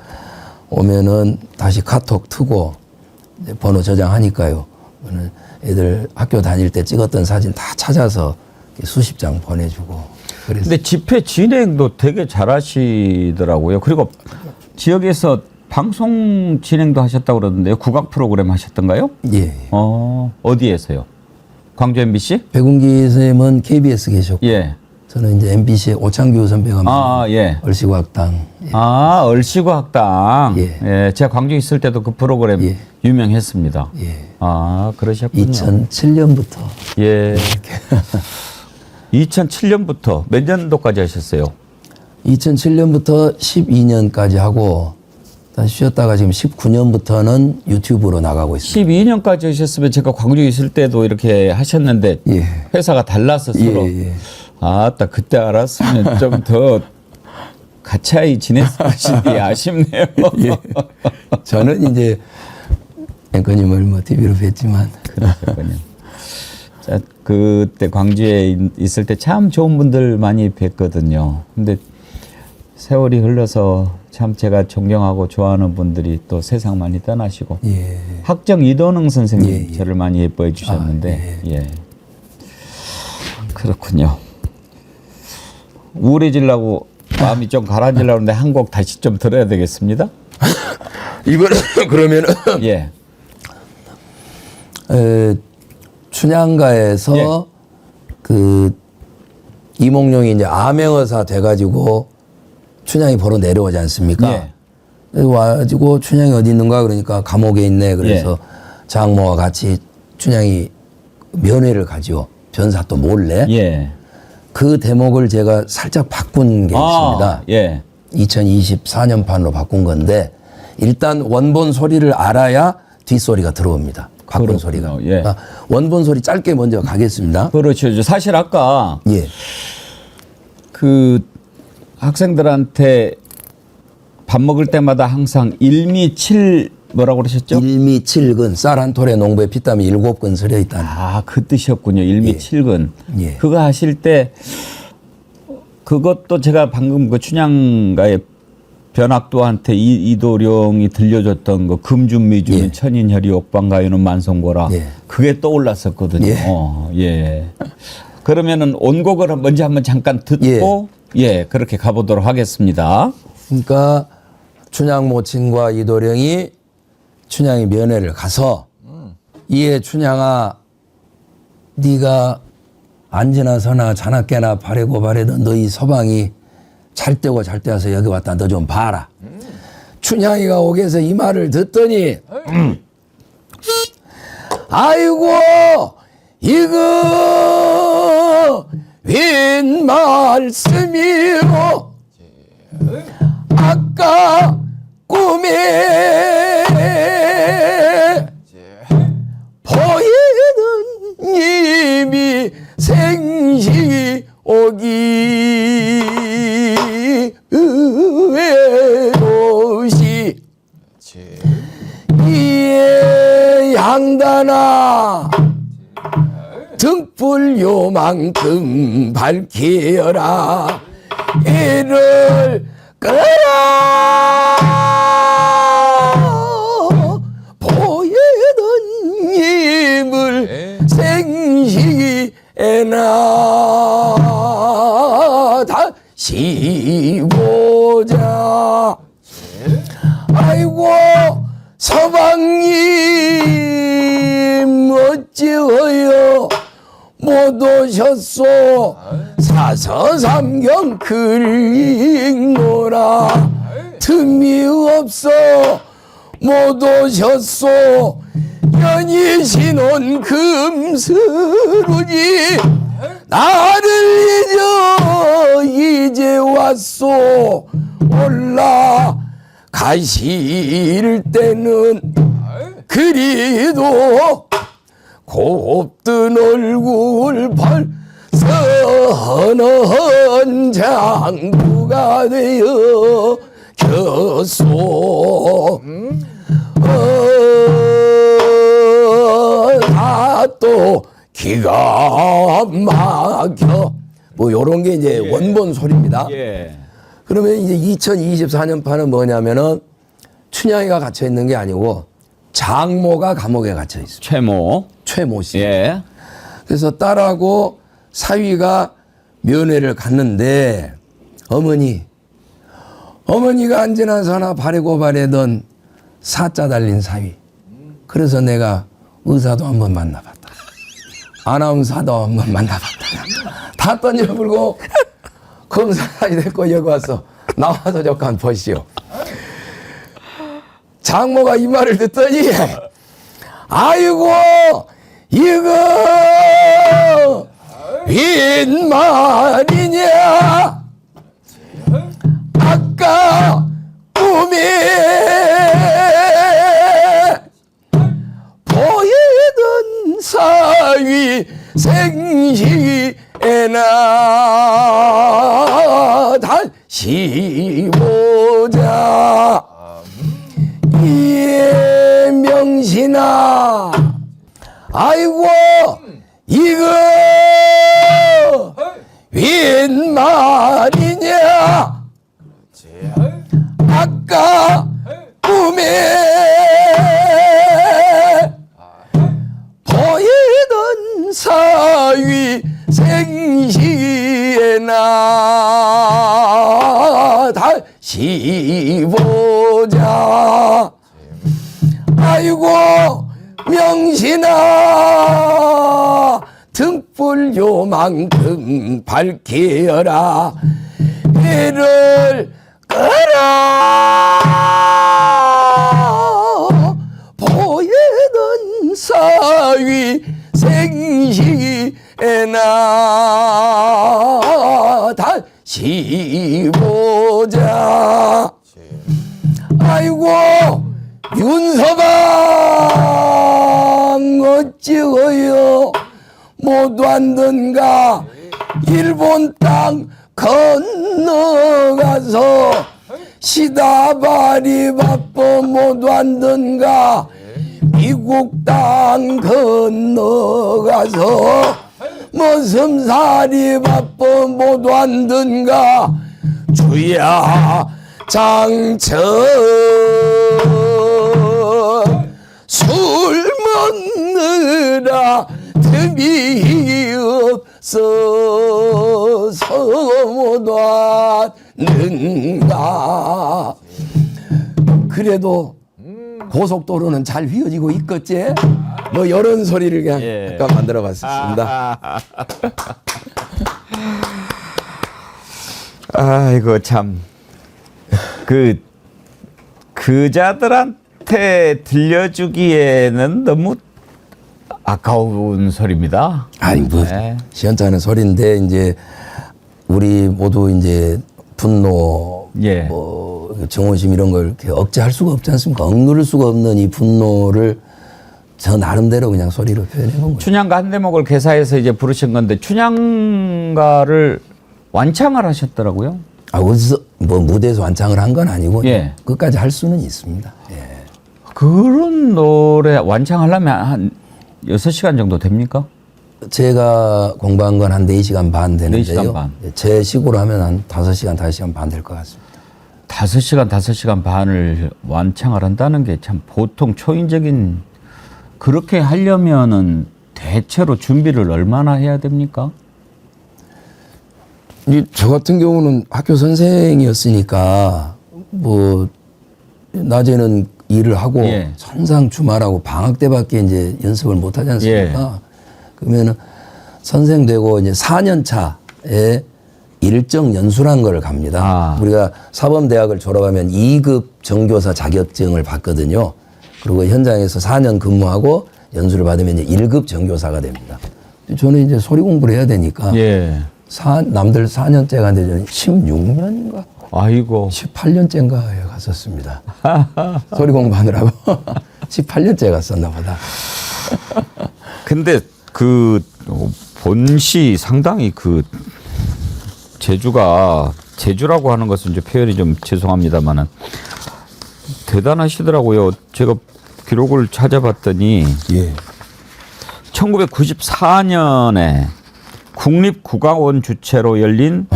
오면은 다시 카톡 트고 이제 번호 저장하니까요. 애들 학교 다닐 때 찍었던 사진 다 찾아서 수십 장 보내주고 그랬어요. 근데 집회 진행도 되게 잘하시더라고요. 그리고 지역에서 방송 진행도 하셨다고 그러던데요. 국악 프로그램 하셨던가요? 예. 어디에서요? 광주 MBC? 백운기 선생님은 KBS 계셨고 예. 저는 이제 MBC의 오창규 선배가 예. 얼씨구학당. 예. 얼씨구학당. 예. 예. 제가 광주 있을 때도 그 프로그램 예. 유명했습니다. 예. 그러셨군요. 2007년부터 예. 2007년부터 몇 년도까지 하셨어요? 2007년부터 12년까지 하고 다시 쉬었다가 지금 19년부터는 유튜브로 나가고 있습니다. 12년까지 하셨으면 제가 광주에 있을 때도 이렇게 하셨는데 예. 회사가 달라서 서로 예. 딱 그때 알았으면 좀 더 가차이 지냈을 것인데 아쉽네요. 예. 저는 이제 앵커님을 뭐 TV로 뵀지만 그러셨군요. 자, 그때 광주에 있을 때 참 좋은 분들 많이 뵀거든요. 근데 세월이 흘러서 참 제가 존경하고 좋아하는 분들이 또 세상 많이 떠나시고 예. 학정 이도능 선생님 예, 예. 저를 많이 예뻐해 주셨는데 예. 그렇군요. 우울해지려고 마음이 좀 가라앉으려고 하는데 한 곡 다시 좀 들어야 되겠습니다. 이번에 그러면 예. 춘향가에서 예. 그 이몽룡이 이제 암행어사 돼가지고 춘향이 보러 내려오지 않습니까? 예. 그래서 와가지고 춘향이 어디 있는가 그러니까 감옥에 있네. 그래서 장모와 같이 춘향이 면회를 가죠. 변사또 몰래. 예. 그 대목을 제가 살짝 바꾼 게 있습니다. 예. 2024년판으로 바꾼 건데 일단 원본 소리를 알아야 뒷소리가 들어옵니다. 바꾼 그렇군요. 소리가. 예. 그러니까 원본 소리 짧게 먼저 가겠습니다. 그렇죠. 사실 아까 예. 그 학생들한테 밥 먹을 때마다 항상 일미칠 뭐라고 그러셨죠? 일미칠근 쌀 한 톨에 농부의 피땀이 7근 서려 있다는. 그 뜻이었군요. 일미칠근. 예. 그거 하실 때 그것도 제가 방금 그 춘향가의 변학도한테 이도령이 들려줬던 거 금준미주는 예. 천인혈이 옥방가요는 만성고라. 예. 그게 떠올랐었거든요. 예. 그러면은 원곡을 먼저 한번 잠깐 듣고 그렇게 가보도록 하겠습니다. 그러니까 춘향 모친과 이도령이 춘향이 면회를 가서 이에 춘향아 네가 앉으나 서나 자나 깨나 바래고 바래던 너희 서방이 잘 때고 잘 때와서 여기 왔다 너 좀 봐라. 춘향이가 옥에서 이 말을 듣더니 아이고 이거 웬 말씀이오. 아까 꿈에 보이던 님이 생시 오기 의외로시 이에 양단아 등불 요만큼 밝히어라 이를 끄라 보이던 님을 생시에나 다시 보자. 아이고 서방님 어찌하여 못 오셨소. 사서삼경 글 읽노라 틈이 없어 못 오셨소. 연이신 온 금스루니 나를 잊어 이제 왔소. 올라 가실 때는 그리도 곱든 얼굴 벌서는 장부가 되어 겼소. 또 기가 막혀. 뭐 요런 게 이제 원본 소리입니다. 그러면 이제 2024년판은 뭐냐면은 춘향이가 갇혀 있는 게 아니고 장모가 감옥에 갇혀 있습니다. 최모 씨. 그래서 딸하고 사위가 면회를 갔는데 어머니 어머니가 언제나 서나 바래고 바래던 사자 달린 사위. 그래서 내가 의사도 한번 만나봤다. 아나운서도 한번 만나봤다. 다 던져불고 검사까지 됐고 여기 와서 나와서 잠깐 보시오. 장모가 이 말을 듣더니 아이고 이거 웬 말이냐. 아까 꿈에 보이던 사위 생시에나 다시 보자. 예 명신아 아이고 이거 웬 말이냐. 아까 꿈에 보이던 사위 생시에나 다시 보자. 아이고 명신아 등불 요만큼 밝히어라. 해를 꺼라. 보이던 사위 생시에나 다시 보자. 아이고 윤서방 어찌어요 못 왔는가. 일본 땅 건너가서 시다발이 바빠 못 왔는가. 미국 땅 건너가서 머슴살이 바빠 못 왔는가. 주야 장천 술 먹느라 틈이 없어서 못 왔는가. 그래도 고속도로는 잘 휘어지고 있겠지? 뭐 이런 소리를 그냥 약간 만들어 봤습니다. 아이고 참 그자들한테 들려주기에는 너무 아까운 소리입니다. 아니 뭐 네. 시원찮은 소리인데 이제 우리 모두 이제 분노, 예. 뭐 정오심 이런 걸 이렇게 억제할 수가 없지 않습니까? 억누를 수가 없는 이 분노를 저 나름대로 그냥 소리로 표현해 본 거예요. 춘향가 한 대목을 개사해서 이제 부르신 건데 춘향가를 완창을 하셨더라고요. 아, 어디서 뭐 무대에서 완창을 한 건 아니고 예. 끝까지 할 수는 있습니다. 예. 그런 노래 완창하려면 한 6시간 정도 됩니까? 제가 공부한 건 한 4시간 반 되는데요. 4시간 반. 제 식으로 하면 한 5시간, 5시간 반 될 것 같습니다. 5시간, 5시간 반을 완창을 한다는 게 참 보통 초인적인 그렇게 하려면은 대체로 준비를 얼마나 해야 됩니까? 저 같은 경우는 학교 선생이었으니까 뭐 낮에는 일을 하고 예. 항상 주말하고 방학 때밖에 이제 연습을 못 하지 않습니까? 그러면은 선생 되고 이제 4년 차에 일정 연수란 걸 갑니다. 아. 우리가 사범대학을 졸업하면 2급 정교사 자격증을 받거든요. 그리고 현장에서 4년 근무하고 연수를 받으면 이제 1급 정교사가 됩니다. 저는 이제 소리 공부를 해야 되니까 예. 남들 4년째 갔는데 저는 16년인가 아이고. 18년째인가에 갔었습니다. 소리 공부하느라고 18년째 갔었나 보다. 근데 그 본시 상당히 그 제주라고 하는 것은 이제 표현이 좀 죄송합니다만은 대단하시더라고요. 제가 기록을 찾아봤더니 예. 1994년에 국립국악원 주최로 열린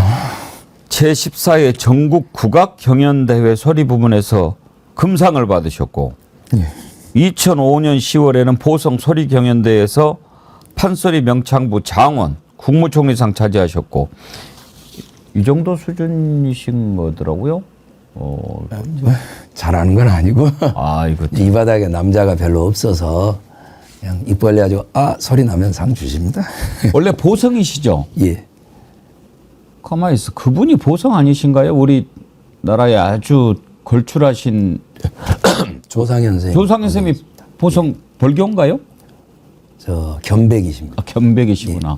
제14회 전국 국악 경연대회 소리 부문에서 금상을 받으셨고 예. 2005년 10월에는 보성 소리 경연대회에서 판소리 명창부 장원 국무총리상 차지하셨고 이 정도 수준이신 거더라고요. 잘하는 건 아니고 아, 이거 이 바닥에 남자가 별로 없어서 그냥 입 벌려가지고 소리 나면 상 주십니다. 원래 보성이시죠? 예. 가만히 있어. 그분이 보성 아니신가요? 우리 나라에 아주 걸출하신 조상현 선생님. 조상현 선생님이 보성 벌교인가요? 저 겸백이십니다. 아, 겸백이시구나.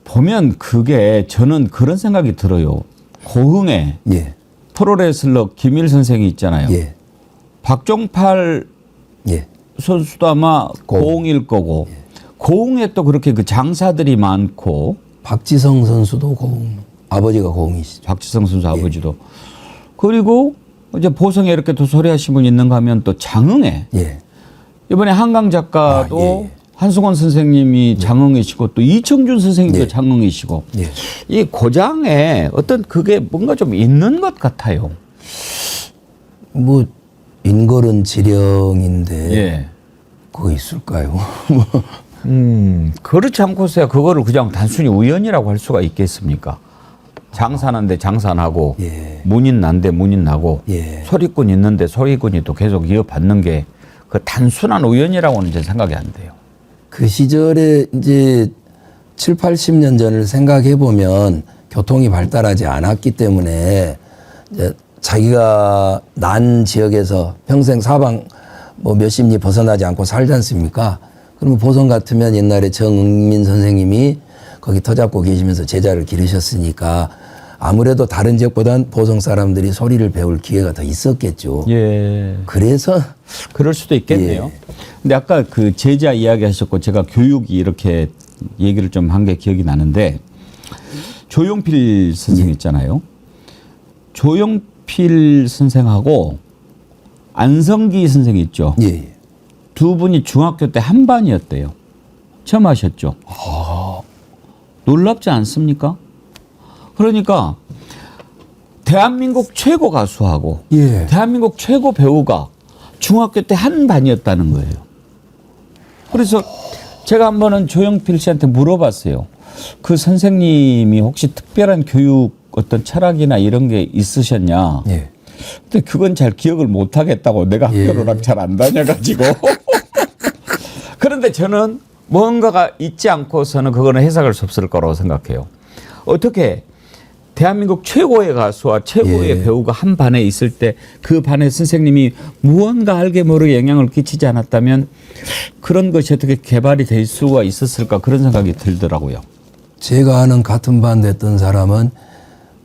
보면 그게 저는 그런 생각이 들어요. 고흥에 예. 프로레슬러 김일 선생이 있잖아요. 예. 박종팔 예. 선수도 아마 고흥일 거고 고흥에 또 그렇게 그 장사들이 많고 박지성 선수도 고흥. 아버지가 고흥이시죠. 박지성 선수 아버지도 그리고 이제 보성에 이렇게 또 소리하신 분 있는가 하면 또 장흥에 예. 이번에 한강 작가도 예. 한승원 선생님이 장흥이시고 또 이청준 선생님도 네. 장흥이시고 예. 이 고장에 어떤 그게 뭔가 좀 있는 것 같아요. 뭐 인걸은 지령인데 예. 그거 있을까요? 그렇지 않고서야 그거를 그냥 단순히 우연이라고 할 수가 있겠습니까? 장사하는데 장사하고 예. 문인 난데 문인 나고 예. 소리꾼 있는데 소리꾼이 또 계속 이어받는 게 그 단순한 우연이라고는 제 생각이 안 돼요. 그 시절에 이제 7, 80년 전을 생각해 보면 교통이 발달하지 않았기 때문에 이제 자기가 난 지역에서 평생 사방 뭐 몇십 리 벗어나지 않고 살지 않습니까? 그러면 보성 같으면 옛날에 정응민 선생님이 거기 터잡고 계시면서 제자를 기르셨으니까 아무래도 다른 지역보단 보성 사람들이 소리를 배울 기회가 더 있었겠죠. 예. 그래서 그럴 수도 있겠네요. 예. 근데 아까 그 제자 이야기 하셨고 제가 교육이 이렇게 얘기를 좀 한 게 기억이 나는데 조용필 선생 있잖아요. 조용필 선생하고 안성기 선생 있죠. 예. 두 분이 중학교 때 한 반이었대요. 처음 하셨죠. 놀랍지 않습니까? 그러니까 대한민국 최고 가수하고 예. 대한민국 최고 배우가 중학교 때 한 반이었다는 거예요. 그래서 제가 한 번은 조용필 씨한테 물어봤어요. 그 선생님이 혹시 특별한 교육 어떤 철학이나 이런 게 있으셨냐? 예. 근데 그건 잘 기억을 못 하겠다고 내가 학교를 잘 안 다녀가지고. 그런데 저는 뭔가가 있지 않고서는 그거는 해석할 수 없을 거라고 생각해요. 어떻게 대한민국 최고의 가수와 최고의 예. 배우가 한 반에 있을 때 그 반의 선생님이 무언가 알게 모르게 영향을 끼치지 않았다면 그런 것이 어떻게 개발이 될 수가 있었을까 그런 생각이 들더라고요. 제가 아는 같은 반 됐던 사람은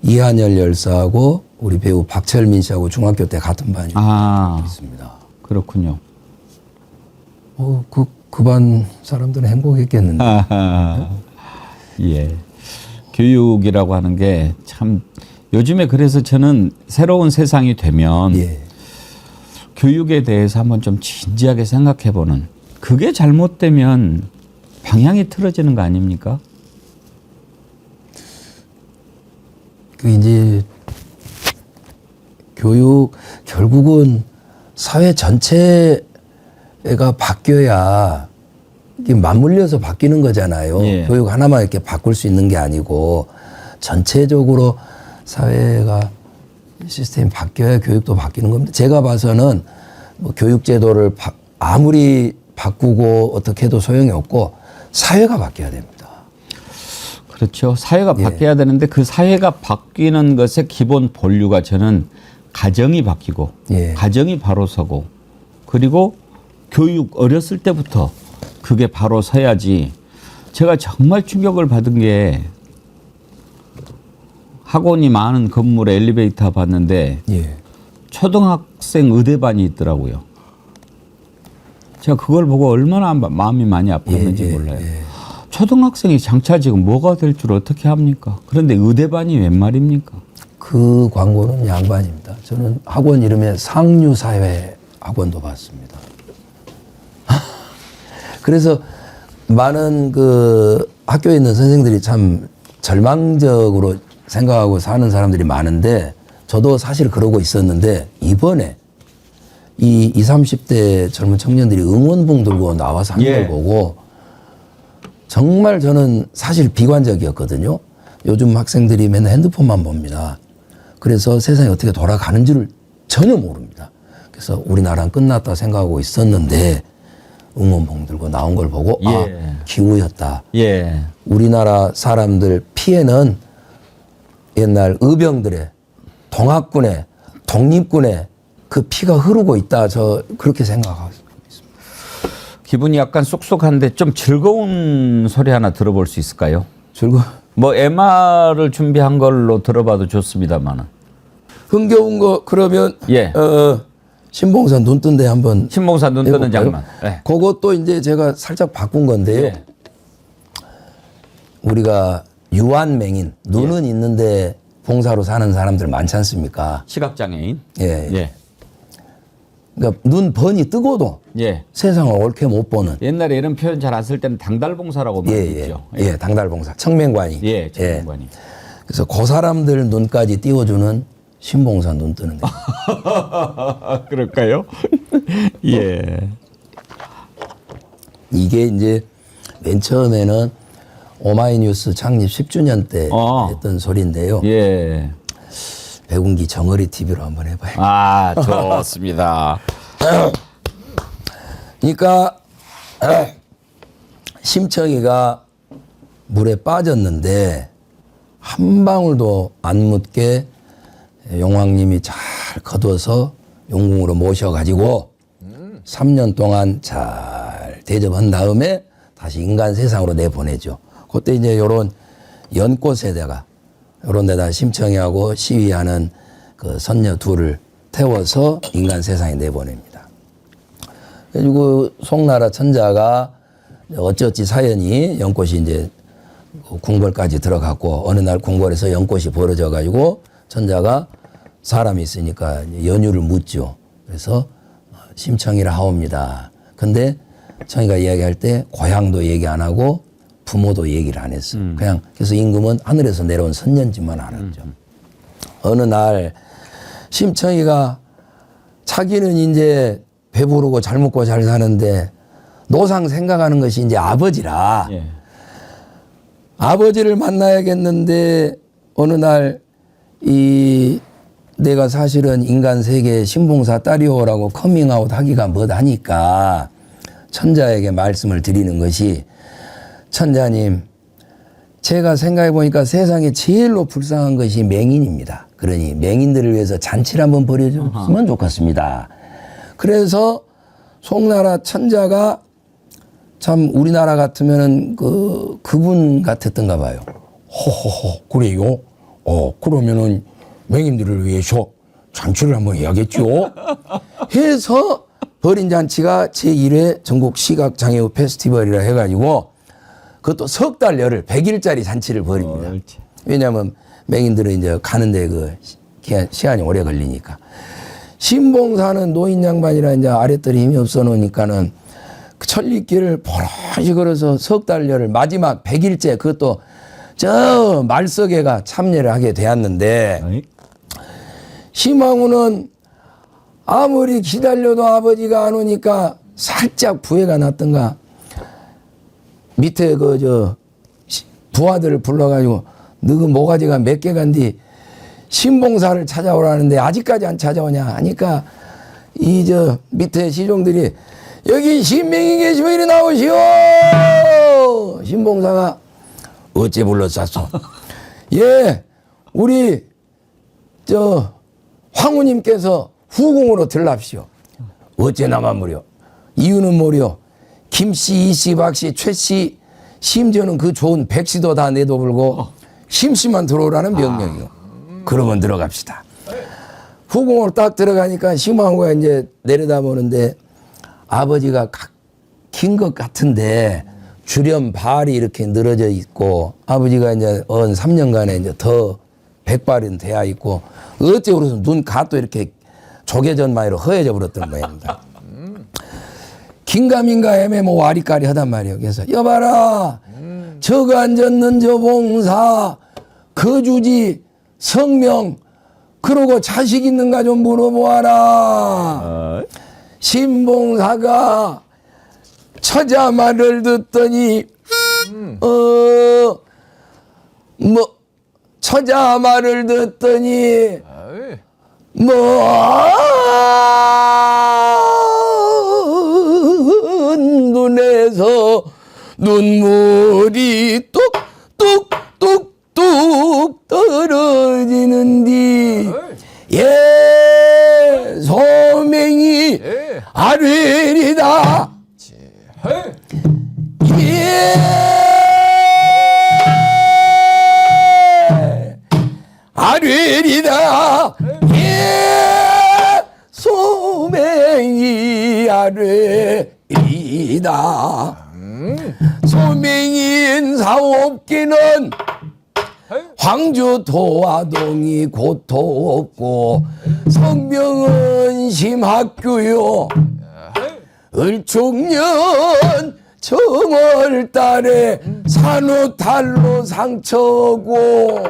이한열 열사하고 우리 배우 박철민 씨하고 중학교 때 같은 반이 아, 있습니다. 그렇군요. 그 반 사람들은 행복했겠는데. 아하. 예. 교육이라고 하는 게 참 요즘에 그래서 저는 새로운 세상이 되면 예. 교육에 대해서 한번 좀 진지하게 생각해 보는 그게 잘못되면 방향이 틀어지는 거 아닙니까? 그 이제 교육 결국은 사회 전체가 바뀌어야 이게 맞물려서 바뀌는 거잖아요. 예. 교육 하나만 이렇게 바꿀 수 있는 게 아니고 전체적으로 사회가 시스템이 바뀌어야 교육도 바뀌는 겁니다. 제가 봐서는 뭐 교육 제도를 아무리 바꾸고 어떻게 해도 소용이 없고 사회가 바뀌어야 됩니다. 그렇죠. 사회가 예. 바뀌어야 되는데 그 사회가 바뀌는 것의 기본 본류가 저는 가정이 바뀌고 예. 가정이 바로 서고 그리고 교육 어렸을 때부터 그게 바로 서야지. 제가 정말 충격을 받은 게 학원이 많은 건물에 엘리베이터 봤는데 예. 초등학생 의대반이 있더라고요. 제가 그걸 보고 얼마나 마음이 많이 아팠는지 몰라요. 초등학생이 장차 지금 뭐가 될 줄 어떻게 합니까? 그런데 의대반이 웬 말입니까? 그 광고는 양반입니다. 저는 학원 이름에 상류사회 학원도 봤습니다. 그래서 많은 그 학교에 있는 선생들이 참 절망적으로 생각하고 사는 사람들이 많은데 저도 사실 그러고 있었는데 이번에 이 20, 30대 젊은 청년들이 응원봉 들고 나와서 하는 걸 보고 정말 저는 사실 비관적이었거든요. 요즘 학생들이 맨날 핸드폰만 봅니다. 그래서 세상이 어떻게 돌아가는지를 전혀 모릅니다. 그래서 우리나라는 끝났다 생각하고 있었는데 응원봉 들고 나온 걸 보고 예. 아, 기우였다. 예. 우리나라 사람들 피해는 옛날 의병들의 동학군의 독립군의 그 피가 흐르고 있다. 저 그렇게 생각하고 있습니다. 기분이 약간 쏙쏙한데 좀 즐거운 소리 하나 들어볼 수 있을까요? 뭐 MR을 준비한 걸로 들어봐도 좋습니다만은. 흥겨운 거 그러면 예. 신봉사 눈 뜬 데 한번 신봉사 눈 뜨는 해볼까요? 장면. 네. 그것도 이제 제가 살짝 바꾼 건데요. 예. 우리가 유한맹인 눈은 있는데 봉사로 사는 사람들 많지 않습니까? 시각장애인. 예. 예. 그러니까 눈 번이 뜨고도 예. 세상을 옳게 못 보는. 옛날에 이런 표현 잘 안 쓸 때는 당달봉사라고 말했죠. 예, 당달봉사, 청맹관이. 예, 청맹관이. 그래서 그 사람들 눈까지 띄워주는 신봉사 눈 뜨는데. 그럴까요? 예. 이게 이제 맨 처음에는 오마이뉴스 창립 10주년 때 했던 소리인데요. 예. 백운기 정어리 TV로 한번 해봐요. 아, 좋습니다. 그러니까 심청이가 물에 빠졌는데 한 방울도 안 묻게 용왕님이 잘 거둬서 용궁으로 모셔가지고 3년 동안 잘 대접한 다음에 다시 인간 세상으로 내보내죠. 그때 이제 요런 연꽃에다가 요런 데다 심청이하고 시위하는 그 선녀 둘을 태워서 인간 세상에 내보냅니다. 그리고 송나라 천자가 어찌어찌 사연이 연꽃이 이제 궁궐까지 들어갔고 어느 날 궁궐에서 연꽃이 벌어져 가지고 천자가 사람이 있으니까 연유를 묻죠. 그래서 심청이라 하옵니다. 근데 청이가 이야기할 때 고향도 얘기 안 하고 부모도 얘기를 안 했어요. 그냥 그래서 임금은 하늘에서 내려온 선년지만 알았죠. 어느 날 심청이가 자기는 이제 배부르고 잘 먹고 잘 사는데 노상 생각하는 것이 이제 아버지라 예. 아버지를 만나야겠는데 어느 날 이 내가 사실은 인간 세계 신봉사 딸이오라고 커밍아웃 하기가 뭐하니까 천자에게 말씀을 드리는 것이 천자님 제가 생각해 보니까 세상에 제일로 불쌍한 것이 맹인입니다. 그러니 맹인들을 위해서 잔치를 한번 벌여줬으면 좋겠습니다. 그래서 송나라 천자가 참 우리나라 같으면은 그분 같았던가 봐요. 호호호 그래요? 그러면은 맹인들을 위해서 잔치를 한번 해야겠죠. 해서 벌인 잔치가 제1회 전국 시각장애우 페스티벌이라 해가지고 그것도 석 달 열흘 100일짜리 잔치를 벌입니다. 왜냐하면 맹인들은 이제 가는데 그 시간이 오래 걸리니까. 신봉사는 노인 양반이라 이제 아랫들이 힘이 없어 놓으니까는 그 천리길을 버릇이 걸어서 석 달 열흘 마지막 100일째 그것도 저 말석에가 참여를 하게 되었는데 심황후는 아무리 기다려도 아버지가 안 오니까 살짝 부해가 났던가 밑에 부하들을 불러가지고 너그 모가지가 몇 개 간디 신봉사를 찾아오라는데 아직까지 안 찾아오냐 하니까 밑에 시종들이 여기 신명이 계시면 이리 나오시오. 신봉사가 어째 불렀었소? 예, 우리 황후님께서 후궁으로 들랍시오. 어째 나만 무려? 이유는 뭐려? 김씨, 이씨, 박씨, 최씨, 심지어는 그 좋은 백씨도 다 내도불고 심씨만 들어오라는 명령이요. 그러면 들어갑시다. 후궁으로 딱 들어가니까 심황후가 이제 내려다보는데 아버지가 긴 것 같은데 주렴 발이 이렇게 늘어져 있고 아버지가 이제 3년간에 이제 더 백발은 돼야 있고 어째 그래서 눈 갓도 이렇게 조개전 마이로 허해져 버렸던 모양입니다. 긴가민가 애매모 와리까리 하단 말이에요. 그래서 여봐라 저거 앉았는 저 봉사 거주지 성명 그러고 자식 있는가 좀 물어보아라. 신봉사가 처자 말을 듣더니 처자 말을 듣더니 먼 눈에서 눈물이 뚝뚝뚝뚝 떨어지는디 소맹이 아뢰리다 아뢰리다 소맹이 아뢰리다 소맹인 사옵기는 황주 도화동이 고토없고 성명은 심학교요 을축년 정월달에 산후탈로 상처고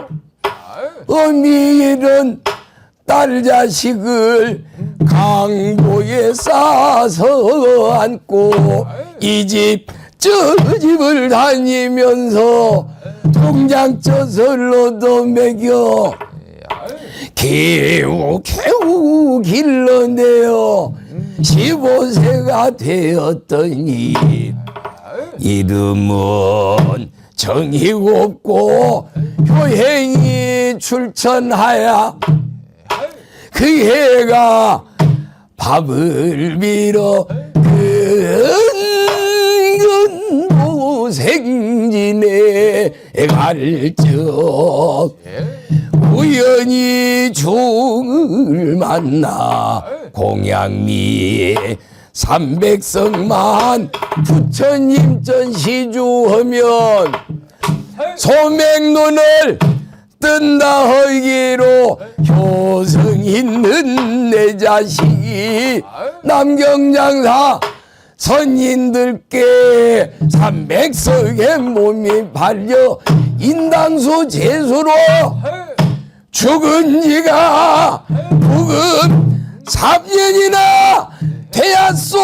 어미일은 딸 자식을 강보에 싸서 안고 이 집 저 집을 다니면서 통장 쪄설로도 먹여 개우 길러내어 15세가 되었더니 이름은 정의롭고 효행이 출천하야 그 해가 밥을 빌어 생진에 갈적 우연히 중을 만나 공양미 300성만 부처님전 시주하면 소맹눈을 뜬다 헐기로 효성 있는 내 자식이 남경장사 선인들께 300석의 몸이 발려 인당수 제수로 죽은 지가 부금 3년이나 되었소.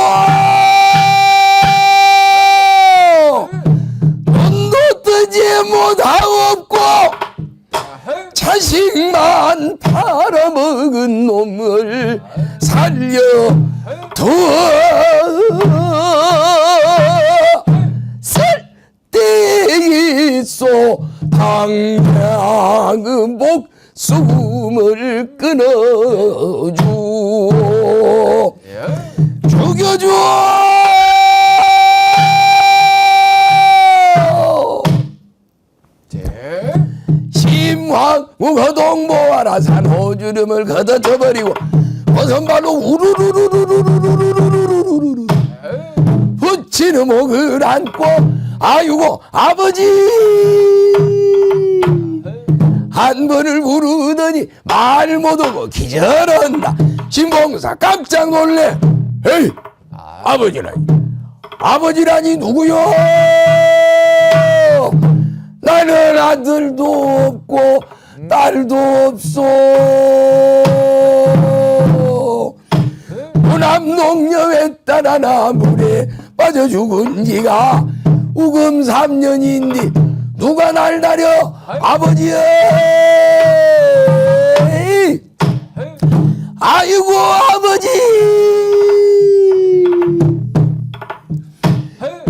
눈도 뜨지 못하옵고 자식만 팔아먹은 놈을 살려 쓸데 있어 당장 목숨을 끊어줘 죽여줘 심황우거동보아라 산호주름을 걷어쳐버리고 버선발로 우르르르르르르르르르르르르 붙이는 목을 안고 아이고 아버지 한 번을 부르더니 말 못하고 기절한다. 신봉사 깜짝 놀래. 에이 아버지라니 누구요? 나는 아들도 없고 딸도 없소. 무남농녀에 따라 나물에 빠져 죽은 지가 우금 3년인데 누가 날 다려 아버지여. 아이고 아버지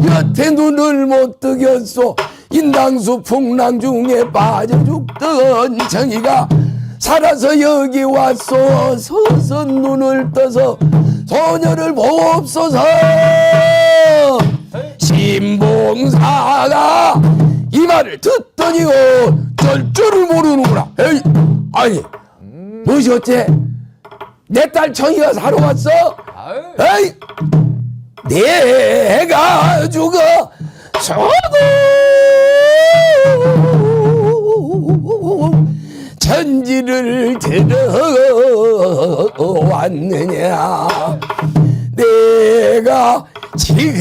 여태 눈을 못 뜨겠소. 인당수 풍랑 중에 빠져 죽던 정이가 살아서 여기 왔소. 서서 눈을 떠서 소녀를 보옵소서. 신봉사가 이 말을 듣더니 어쩔 줄을 모르는구나. 에이, 아니 무엇이 어째 내 딸 청이가 사러 왔어? 에이, 내가 죽어 천지를 들어왔느냐. 내가 지금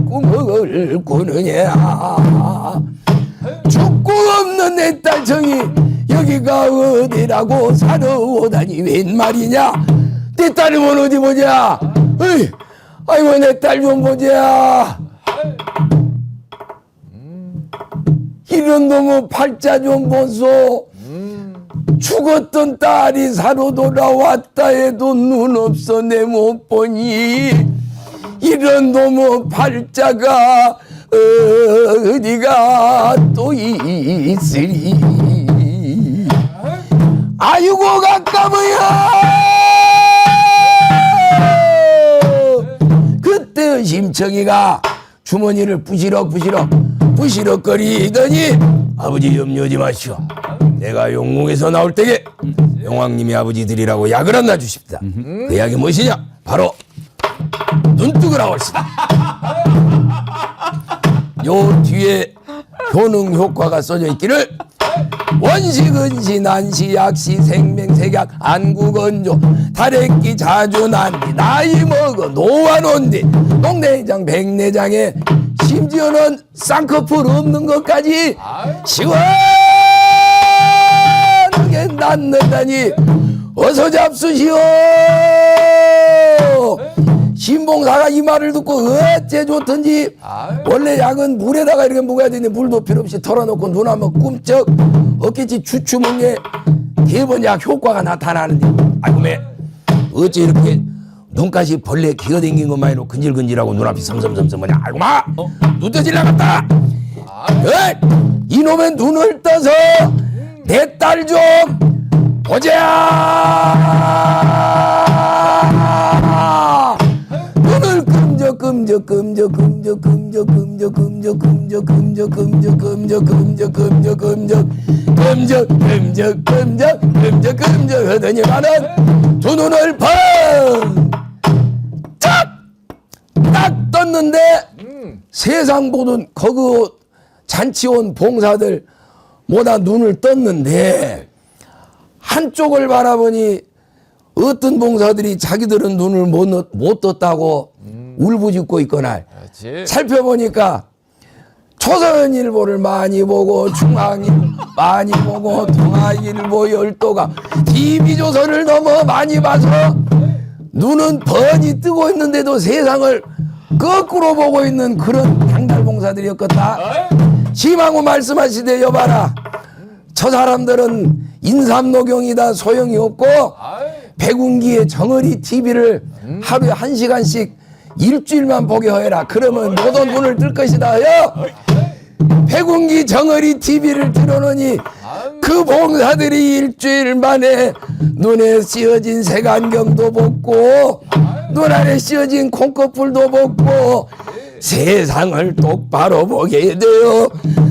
꿈을 꾸느냐. 죽고 없는 내 딸 정이 여기가 어디라고 사러 오다니 웬 말이냐. 내 딸이면 어디 보자. 어이, 아이고 내 딸 좀 보자. 이런 놈의 팔자 좀 보소. 죽었던 딸이 사로 돌아왔다 해도 눈 없어 내 못 보니 이런 놈의 팔자가 어디가 또 있으리. 아이고 가까워야. 그때 심청이가 주머니를 부시럭거리더니 아버지 염려하지 마시오. 내가 용궁에서 나올 때에 용왕님이 아버지 드리라고 약을 하나 주십니다. 그 약이 무엇이냐? 바로 눈뜨거라 옳시다. 요 뒤에 효능 효과가 써져 있기를 원시근시 난시 약시 생명색약 안구건조 다래끼 자주난디 나이 먹어 노안온디 농내장 백내장에 심지어는 쌍꺼풀 없는 것까지 시원하게 낫는다니 어서 잡수시오. 신봉사가 이 말을 듣고 어째 좋던지 원래 약은 물에다가 이렇게 묵어야 되는데 물도 필요 없이 털어놓고 눈 한번 꿈쩍 어깨지 주추멍에 개번약 효과가 나타나는데 아이고 매 어째 이렇게 눈까지 벌레 기어댕긴 것만 해도 근질근질하고 눈앞이 섬섬섬섬하냐. 아이고 마 눈 떠질 나갔다. 이놈의 눈을 떠서 내 딸 좀 보자. 눈을 끔적 하더니만은 두 눈을 번쩍 딱 떴는데 세상 보던 거그 잔치 온 봉사들 모다 눈을 떴는데 한쪽을 바라보니 어떤 봉사들이 자기들은 눈을 못 떴다고 울부짖고 있거나 살펴보니까 조선일보를 많이 보고 중앙일보 많이 보고 동아일보 12가 TV조선을 너무 많이 봐서 눈은 번이 뜨고 있는데도 세상을 거꾸로 보고 있는 그런 당달봉사들이었겠다. 심하고 말씀하시되 여봐라. 저 사람들은 인삼노경이다 소용이 없고 백운기의 정어리 TV를 하루에 1시간씩 일주일만 보게 하여라. 그러면 모든 눈을 뜰 것이다 하여 백운기 정어리 TV를 틀어놓으니 그 봉사들이 일주일 만에 눈에 씌어진 색안경도 벗고 눈 안에 씌어진 콩꺼풀도 벗고 세상을 똑바로 보게 되어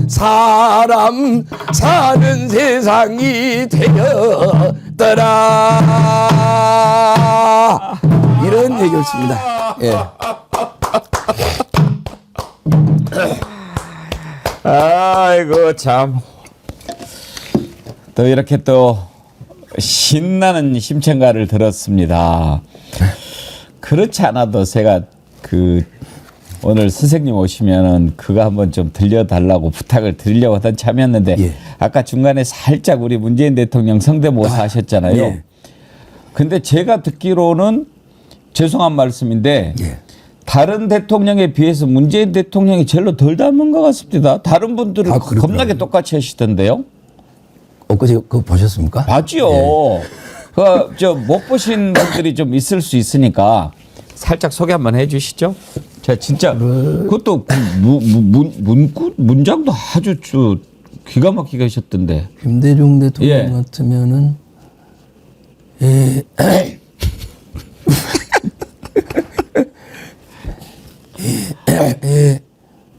사람 사는 세상이 되었더라. 이런 얘기였습니다. 예. 아이고 참. 또 이렇게 또 신나는 심청가를 들었습니다. 그렇지 않아도 제가 그 오늘 선생님 오시면은 그거 한번 좀 들려달라고 부탁을 드리려고 하던 참이었는데 예. 아까 중간에 살짝 우리 문재인 대통령 성대모사 하셨잖아요. 예. 근데 제가 듣기로는 죄송한 말씀인데 예. 다른 대통령에 비해서 문재인 대통령이 제일로 덜 닮은 것 같습니다. 다른 분들은 겁나게 똑같이 하시던데요. 엊그제 그거 보셨습니까? 봤지요. 예. 저 못 보신 분들이 좀 있을 수 있으니까 살짝 소개 한번 해주시죠. 제가 진짜 그것도 문장도 아주 기가 막히게 하셨던데. 김대중 대통령 예. 같으면은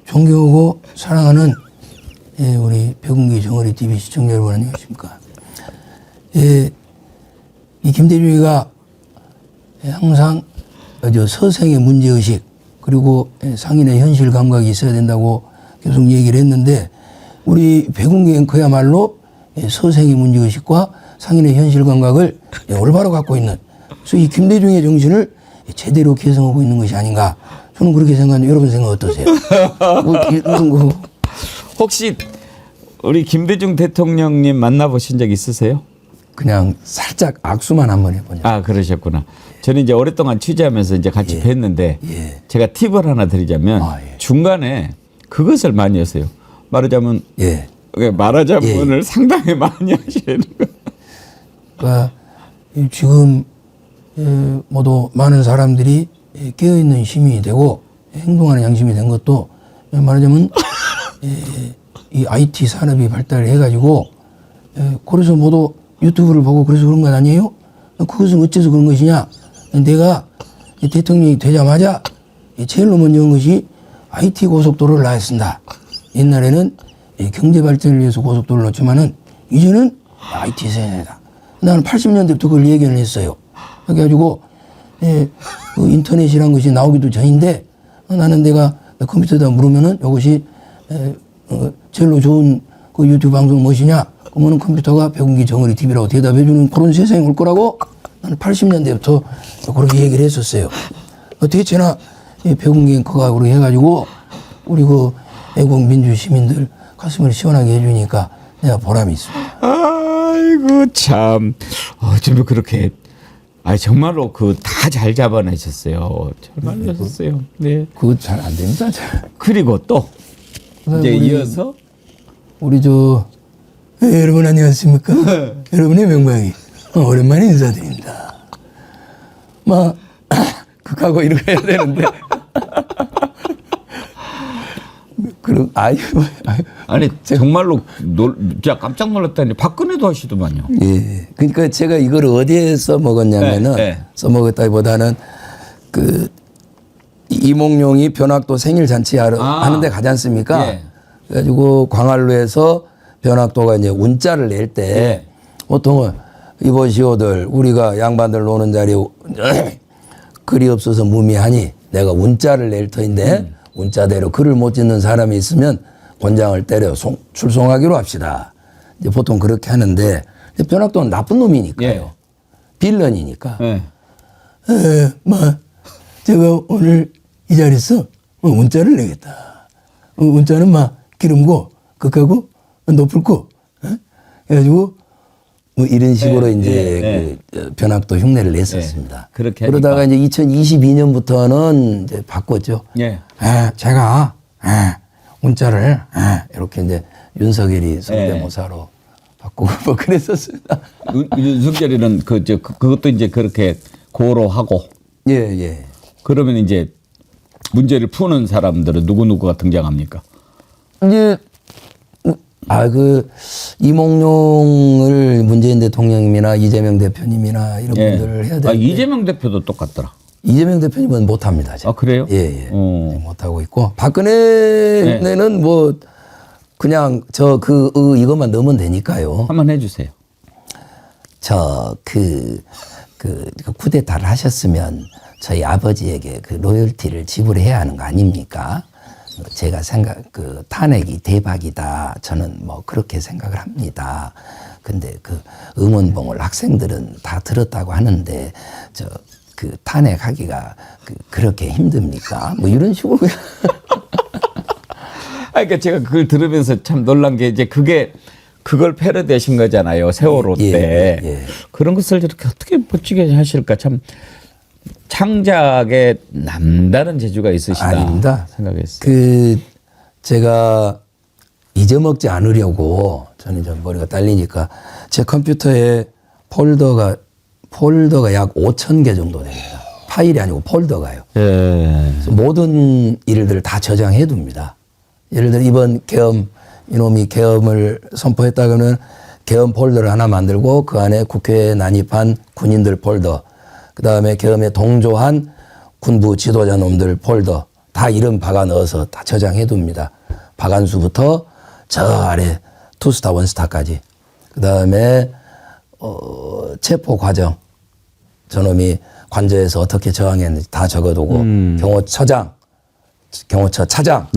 존경하고 사랑하는 우리 백운기 정어리 TV 시청자 여러분 안녕하십니까? 이 김대중이가 항상 서생의 문제의식 그리고 상인의 현실 감각이 있어야 된다고 계속 얘기를 했는데 우리 백운기 앵커야말로 서생의 문제의식과 상인의 현실 감각을 올바로 갖고 있는 그래서 이 김대중의 정신을 제대로 개성하고 있는 것이 아닌가 저는 그렇게 생각하는데 여러분 생각 어떠세요? 혹시 우리 김대중 대통령님 만나보신 적 있으세요? 그냥 살짝 악수만 한번 해보냐. 아, 그러셨구나. 저는 이제 오랫동안 취재하면서 이제 같이 뵀는데 제가 팁을 하나 드리자면 중간에 그것을 많이 하세요. 말하자면 말하자면을 상당히 많이 하시는 거예요. 그러니까 지금 모두 많은 사람들이 깨어있는 시민이 되고 행동하는 양심이 된 것도 말하자면 이 IT 산업이 발달을 해가지고 그래서 모두 유튜브를 보고 그래서 그런 건 아니에요? 그것은 어째서 그런 것이냐? 내가 대통령이 되자마자 제일로 먼저 한 것이 IT 고속도로를 나왔습니다. 옛날에는 경제 발전을 위해서 고속도로를 넣었지만은 이제는 IT 세대다. 나는 80년대부터 그걸 예견을 했어요. 그래가지고 그 인터넷이란 것이 나오기도 전인데 나는 내가 컴퓨터에다 물으면은 이것이 제일로 좋은 그 유튜브 방송 무엇이냐? 그러면은 컴퓨터가 백운기 정어리 TV라고 대답해주는 그런 세상이 올 거라고 나는 80년대부터 그렇게 얘기를 했었어요. 대체나 백운기 앵커가 그렇게 해가지고 우리 그 애국 민주 시민들 가슴을 시원하게 해주니까 내가 보람이 있습니다. 아이고 참 어쩜 그렇게 정말로 그 다 잘 잡아내셨어요. 정말 하셨어요. 네. 그거 잘 안 됩니다. 그리고 또 이제 이어서 우리 여러분 안녕하십니까? 여러분의 명방이 오랜만에 인사드립니다. 막 극하고 이렇게 해야 되는데 그럼 아니 정말로 진짜 깜짝 놀랐다니 박근혜도 하시더만요. 예. 그러니까 제가 이걸 어디에 써먹었냐면은 써먹었다기보다는 그 이몽룡이 변학도 생일 잔치 하는데 가지 않습니까? 예. 그래가지고 광활루에서 변학도가 이제 운자를 낼 때 보통은 이보시오들 우리가 양반들 노는 자리에 글이 없어서 무미하니 내가 운자를 낼 터인데 운자대로 글을 못 짓는 사람이 있으면 권장을 때려 출송하기로 합시다. 이제 보통 그렇게 하는데 변학도는 나쁜 놈이니까요. 예. 빌런이니까. 예. 제가 오늘 이 자리에서 운자를 내겠다. 운자는 기름고 극하고 높을고 그래가지고 이런 식으로 이제 그 변학도 흉내를 냈었습니다. 그렇게 그러다가 이제 2022년부터는 이제 바꿨죠. 예. 제가 운자를 이렇게 이제 윤석열이 성대모사로 바꾸고 뭐 그랬었습니다. 윤석열이는 그것도 이제 그렇게 고로하고. 예. 그러면 이제 문제를 푸는 사람들은 누구누구가 등장합니까? 이제 이몽룡을 문재인 대통령님이나 이재명 대표님이나 이런 분들을 해야 되는데 이재명 대표도 똑같더라. 이재명 대표님은 못합니다. 지금. 그래요? 예. 못하고 있고 박근혜는 뭐 그냥 이것만 넣으면 되니까요. 한번 해주세요. 그 쿠데타를 하셨으면 저희 아버지에게 그 로열티를 지불해야 하는 거 아닙니까? 제가 탄핵이 대박이다. 저는 뭐 그렇게 생각을 합니다. 근데 그 응원봉을 학생들은 다 들었다고 하는데 탄핵하기가 그렇게 힘듭니까? 뭐 이런 식으로 그냥. 그러니까 제가 그걸 들으면서 참 놀란 게 이제 그걸 패러디하신 거잖아요. 세월호 때. 예. 그런 것을 이렇게 어떻게 멋지게 하실까 참 창작에 남다른 재주가 있으시다. 아닙니다. 생각했어요. 제가 잊어먹지 않으려고 저는 좀 머리가 딸리니까 제 컴퓨터에 폴더가 약 5,000개 정도 됩니다. 파일이 아니고 폴더가요. 예. 모든 일들을 다 저장해 둡니다. 예를 들어 이번 이놈이 계엄을 선포했다 그러면 계엄 폴더를 하나 만들고 그 안에 국회에 난입한 군인들 폴더, 그 다음에 계엄에 동조한 군부 지도자 놈들 폴더 다 이름 박아 넣어서 다 저장해 둡니다. 박안수부터 저 아래 투스타 원스타까지. 그 다음에 체포 과정 저놈이 관저에서 어떻게 저항했는지 다 적어두고 경호처 차장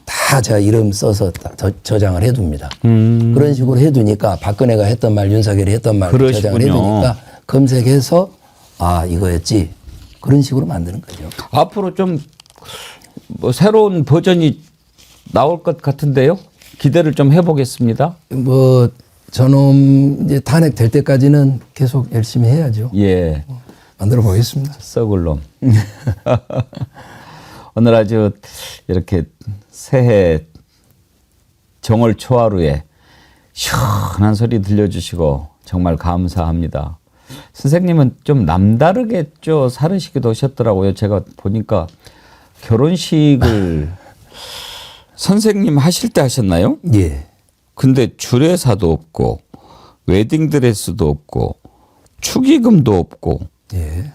다 제가 이름 써서 저장을 해둡니다. 그런 식으로 해두니까 박근혜가 했던 말 윤석열이 했던 말 저장을 해두니까 검색해서 이거였지 그런 식으로 만드는 거죠. 앞으로 좀 뭐 새로운 버전이 나올 것 같은데요. 기대를 좀 해보겠습니다. 뭐 저놈 이제 탄핵될 때까지는 계속 열심히 해야죠. 예. 만들어 보겠습니다. 썩을 놈. 오늘 아주 이렇게 새해 정월 초하루에 시원한 소리 들려주시고 정말 감사합니다. 선생님은 좀 남다르게 살으시기도 하셨더라고요. 제가 보니까 결혼식을 선생님 하실 때 하셨나요? 예. 근데 주례사도 없고 웨딩드레스도 없고 축의금도 없고 예.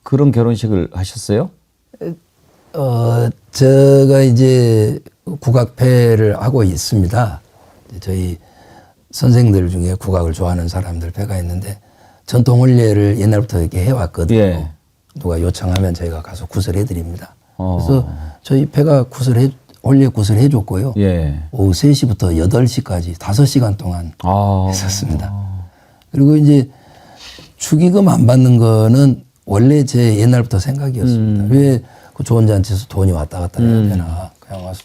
그런 결혼식을 하셨어요? 제가 이제 국악패를 하고 있습니다. 저희 선생들 중에 국악을 좋아하는 사람들 패가 있는데 전통 혼례를 옛날부터 이렇게 해왔거든요. 예. 누가 요청하면 저희가 가서 구슬해 드립니다. 그래서 저희 패가 혼례 구슬 해줬고요. 예. 오후 3시부터 8시까지 5시간 동안 아. 했었습니다. 그리고 이제 축의금 안 받는 거는 원래 제 옛날부터 생각이었습니다. 왜 그 좋은 잔치에서 돈이 왔다 갔다 해야 되나. 그냥 와서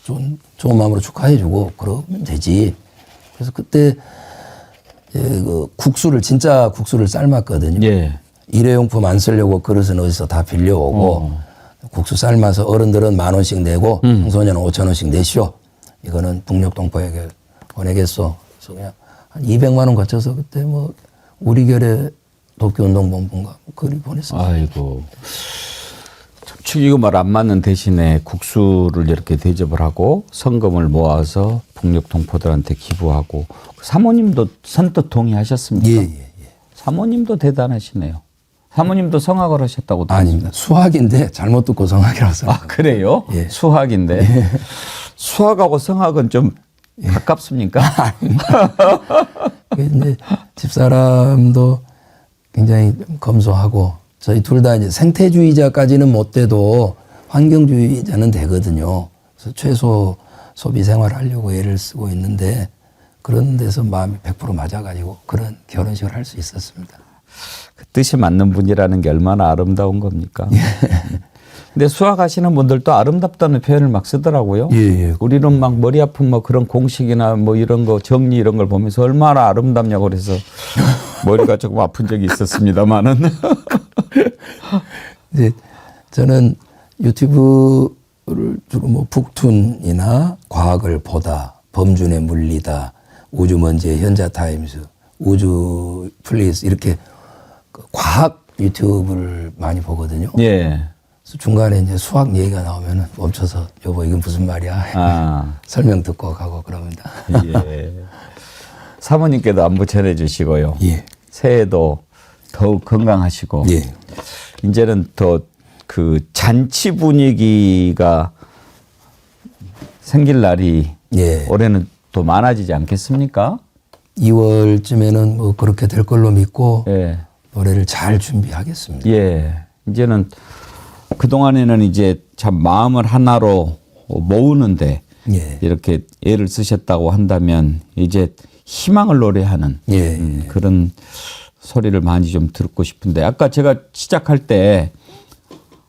좋은 마음으로 축하해주고 그러면 되지. 그래서 그때 그 진짜 국수를 삶았거든요. 예. 일회용품 안 쓰려고 그릇은 어디서 다 빌려오고 국수 삶아서 어른들은 10,000원씩 내고 청소년은 5,000원씩 내시오. 이거는 북녘동포에게 보내겠소. 그래서 그냥 한 200만 원 거쳐서 그때 뭐 우리 결의 도쿄운동본부인가 글을 보냈어요. 아이고. 참 축의금을 안 맞는 대신에 국수를 이렇게 대접을 하고 성금을 모아서 북녘 동포들한테 기부하고 사모님도 선뜻 동의하셨습니까? 예. 사모님도 대단하시네요. 사모님도 성악을 하셨다고 아닙니다. 수학인데 잘못 듣고 성악이라서. 아, 그래요? 예. 수학인데. 수학하고 성악은 좀 가깝습니까? 이제 집사람도 굉장히 검소하고 저희 둘 다 이제 생태주의자까지는 못 돼도 환경주의자는 되거든요. 그래서 최소 소비 생활을 하려고 애를 쓰고 있는데 그런 데서 마음이 100% 맞아가지고 그런 결혼식을 할 수 있었습니다. 그 뜻이 맞는 분이라는 게 얼마나 아름다운 겁니까? 근데 수학하시는 분들도 아름답다는 표현을 막 쓰더라고요. 예. 우리는 막 머리 아픈 뭐 그런 공식이나 뭐 이런 거 정리 이런 걸 보면서 얼마나 아름답냐고 그래서 머리가 조금 아픈 적이 있었습니다만은. 이제 저는 유튜브를 주로 뭐 북툰이나 과학을 보다, 범준의 물리다, 우주먼지의 현자타임스, 우주 플리스 이렇게 과학 유튜브를 많이 보거든요. 예. 그래서 중간에 이제 수학 얘기가 나오면 멈춰서 여보 이건 무슨 말이야 아. 설명 듣고 가고 그럽니다. 예. 사모님께도 안부 전해주시고요. 예. 새해도 더욱 건강하시고. 예. 이제는 더 그 잔치 분위기가 생길 날이 예. 올해는 또 많아지지 않겠습니까? 2월쯤에는 뭐 그렇게 될 걸로 믿고 예. 노래를 잘 준비하겠습니다. 예. 이제는 그동안에는 이제 참 마음을 하나로 모으는데 예. 이렇게 애를 쓰셨다고 한다면 이제 희망을 노래하는 예. 그런 소리를 많이 좀 듣고 싶은데 아까 제가 시작할 때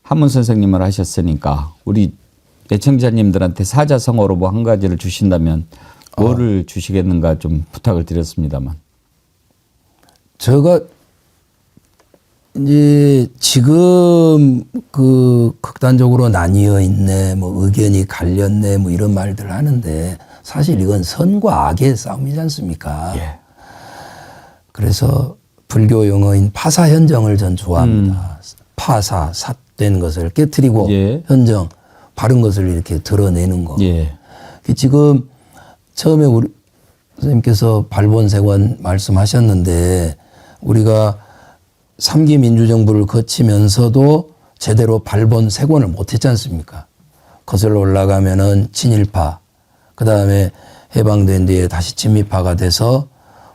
한문 선생님을 하셨으니까 우리 애청자님들한테 사자성어로 뭐 한 가지를 주신다면 뭐를 주시겠는가 좀 부탁을 드렸습니다만. 제가 이제 지금 그 극단적으로 나뉘어 있네, 뭐 의견이 갈렸네, 뭐 이런 말들 하는데 사실 이건 선과 악의 싸움이지 않습니까? 예. 그래서 불교 용어인 파사현정을 전 좋아합니다. 파사, 삿된 것을 깨트리고 예. 현정, 바른 것을 이렇게 드러내는 거. 예. 지금 처음에 우리 선생님께서 발본색원 말씀하셨는데 우리가 3기 민주정부를 거치면서도 제대로 발본색원을 못했지 않습니까? 거슬러 올라가면은 친일파, 그 다음에 해방된 뒤에 다시 친미파가 돼서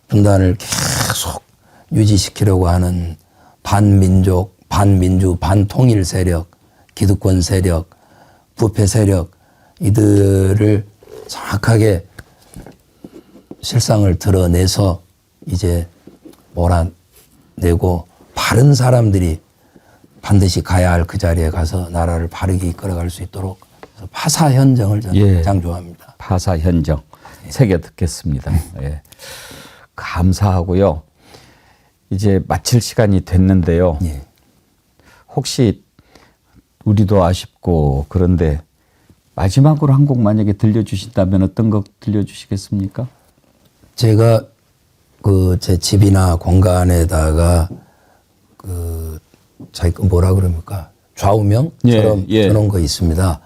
분단을 계속 유지시키려고 하는 반민족, 반민주, 반통일 세력, 기득권 세력, 부패 세력 이들을 정확하게 실상을 드러내서 이제 몰아내고 바른 사람들이 반드시 가야 할 그 자리에 가서 나라를 바르게 이끌어갈 수 있도록 파사현정을 저는 예. 가장 좋아합니다. 파사현정 새겨 듣겠습니다. 예. 감사하고요. 이제 마칠 시간이 됐는데요. 예. 혹시 우리도 아쉽고 그런데 마지막으로 한 곡 만약에 들려주신다면 어떤 곡 들려주시겠습니까? 제가 그 제 집이나 공간에다가 그 자기 그 뭐라 그럽니까? 좌우명처럼 예, 예. 해놓은 거 있습니다.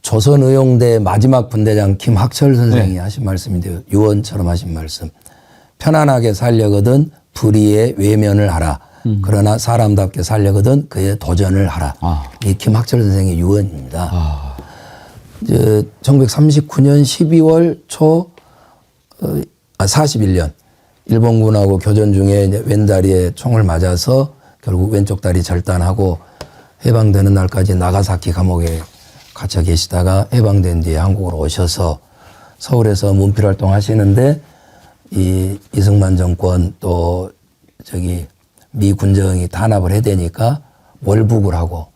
조선의용대 마지막 분대장 김학철 선생이 하신 말씀인데요. 유언처럼 하신 말씀. 편안하게 살려거든 불의의 외면을 하라. 그러나 사람답게 살려거든 그의 도전을 하라. 이 김학철 선생의 유언입니다. 1939년 12월 초 41년 일본군하고 교전 중에 이제 왼다리에 총을 맞아서 결국 왼쪽 다리 절단하고 해방되는 날까지 나가사키 감옥에 갇혀 계시다가 해방된 뒤에 한국으로 오셔서 서울에서 문필 활동 하시는데 이 이승만 정권 또 저기 미 군정이 탄압을 해대니까 월북을 하고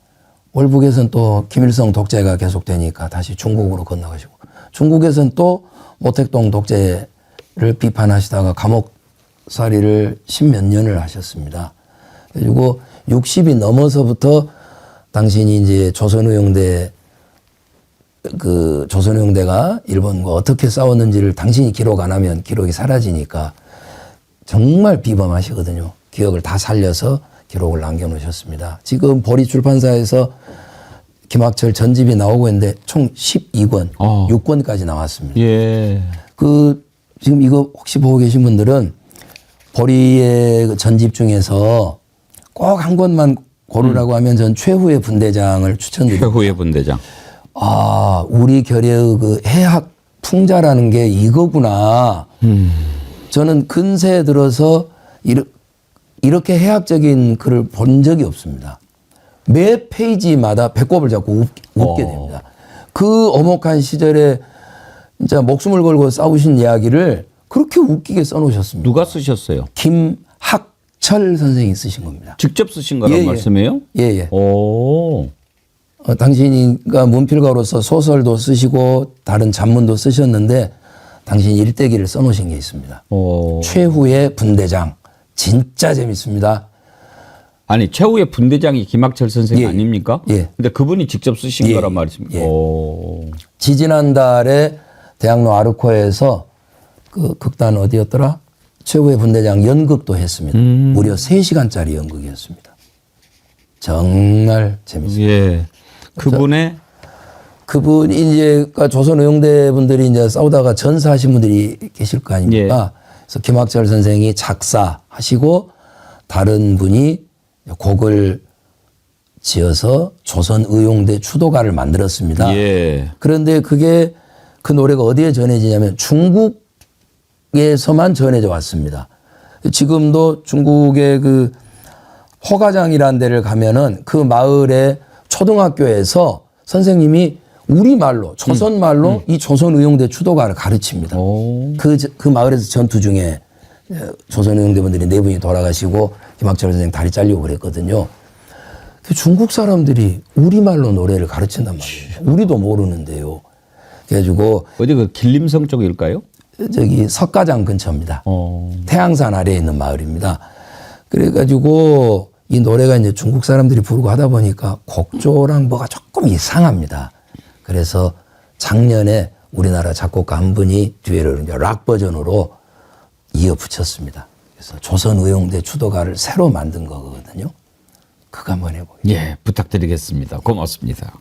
월북에서는 또 김일성 독재가 계속되니까 다시 중국으로 건너가시고 중국에서는 또 모택동 독재를 비판하시다가 감옥살이를 10몇 년을 하셨습니다. 그리고 60이 넘어서부터 당신이 이제 조선의용대 그 조선의용대가 일본과 어떻게 싸웠는지를 당신이 기록 안 하면 기록이 사라지니까 정말 비범하시거든요. 기억을 다 살려서 기록을 남겨놓으셨습니다. 지금 보리 출판사에서 김학철 전집이 나오고 있는데 총 12권, 6권까지 나왔습니다. 예. 그 지금 이거 혹시 보고 계신 분들은 보리의 그 전집 중에서 꼭 한 권만 고르라고 하면 전 최후의 분대장을 추천드립니다. 최후의 분대장. 아, 우리 결의의 그 해학 풍자라는 게 이거구나. 저는 근세에 들어서 이렇게 해학적인 글을 본 적이 없습니다. 매 페이지마다 배꼽을 잡고 웃게 됩니다. 그 엄혹한 시절에 진짜 목숨을 걸고 싸우신 이야기를 그렇게 웃기게 써놓으셨습니다. 누가 쓰셨어요? 김학철 선생이 쓰신 겁니다. 직접 쓰신 거란 말씀이에요? 예. 오. 당신이가 문필가로서 소설도 쓰시고 다른 잡문도 쓰셨는데 당신이 일대기를 써놓으신 게 있습니다. 최후의 분대장. 진짜 재밌습니다. 아니 최후의 분대장이 김학철 선생님 아닙니까? 예. 근데 그분이 직접 쓰신 거란 말씀입니다. 예. 지지난달에 대학로 아르코에서 그 극단 어디였더라? 최후의 분대장 연극도 했습니다. 무려 3시간짜리 연극이었습니다. 정말 재밌습니다. 예. 그분이 이제 그러니까 조선의용대 분들이 이제 싸우다가 전사하신 분들이 계실 거 아닙니까? 그래서 김학철 선생이 작사하시고 다른 분이 곡을 지어서 조선의용대 추도가를 만들었습니다. 예. 그런데 그게 그 노래가 어디에 전해지냐면 중국에서만 전해져 왔습니다. 지금도 중국의 그 호가장이라는 데를 가면은 그 마을의 초등학교에서 선생님이 우리말로 조선말로 이 조선의용대 추도가를 가르칩니다. 그 마을에서 전투 중에 조선의용대분들이 4분이 돌아가시고 김학철 선생 다리 잘리고 그랬거든요. 중국 사람들이 우리말로 노래를 가르친단 말이에요. 우리도 모르는데요. 그래가지고 어디 그 길림성 쪽일까요? 저기 석가장 근처입니다. 태양산 아래에 있는 마을입니다. 그래가지고 이 노래가 이제 중국 사람들이 부르고 하다 보니까 곡조랑 뭐가 조금 이상합니다. 그래서 작년에 우리나라 작곡가 한 분이 뒤에를 이제 락 버전으로 이어 붙였습니다. 그래서 조선의용대 추도가를 새로 만든 거거든요. 그거 한번 해보겠습니다. 예, 부탁드리겠습니다. 고맙습니다.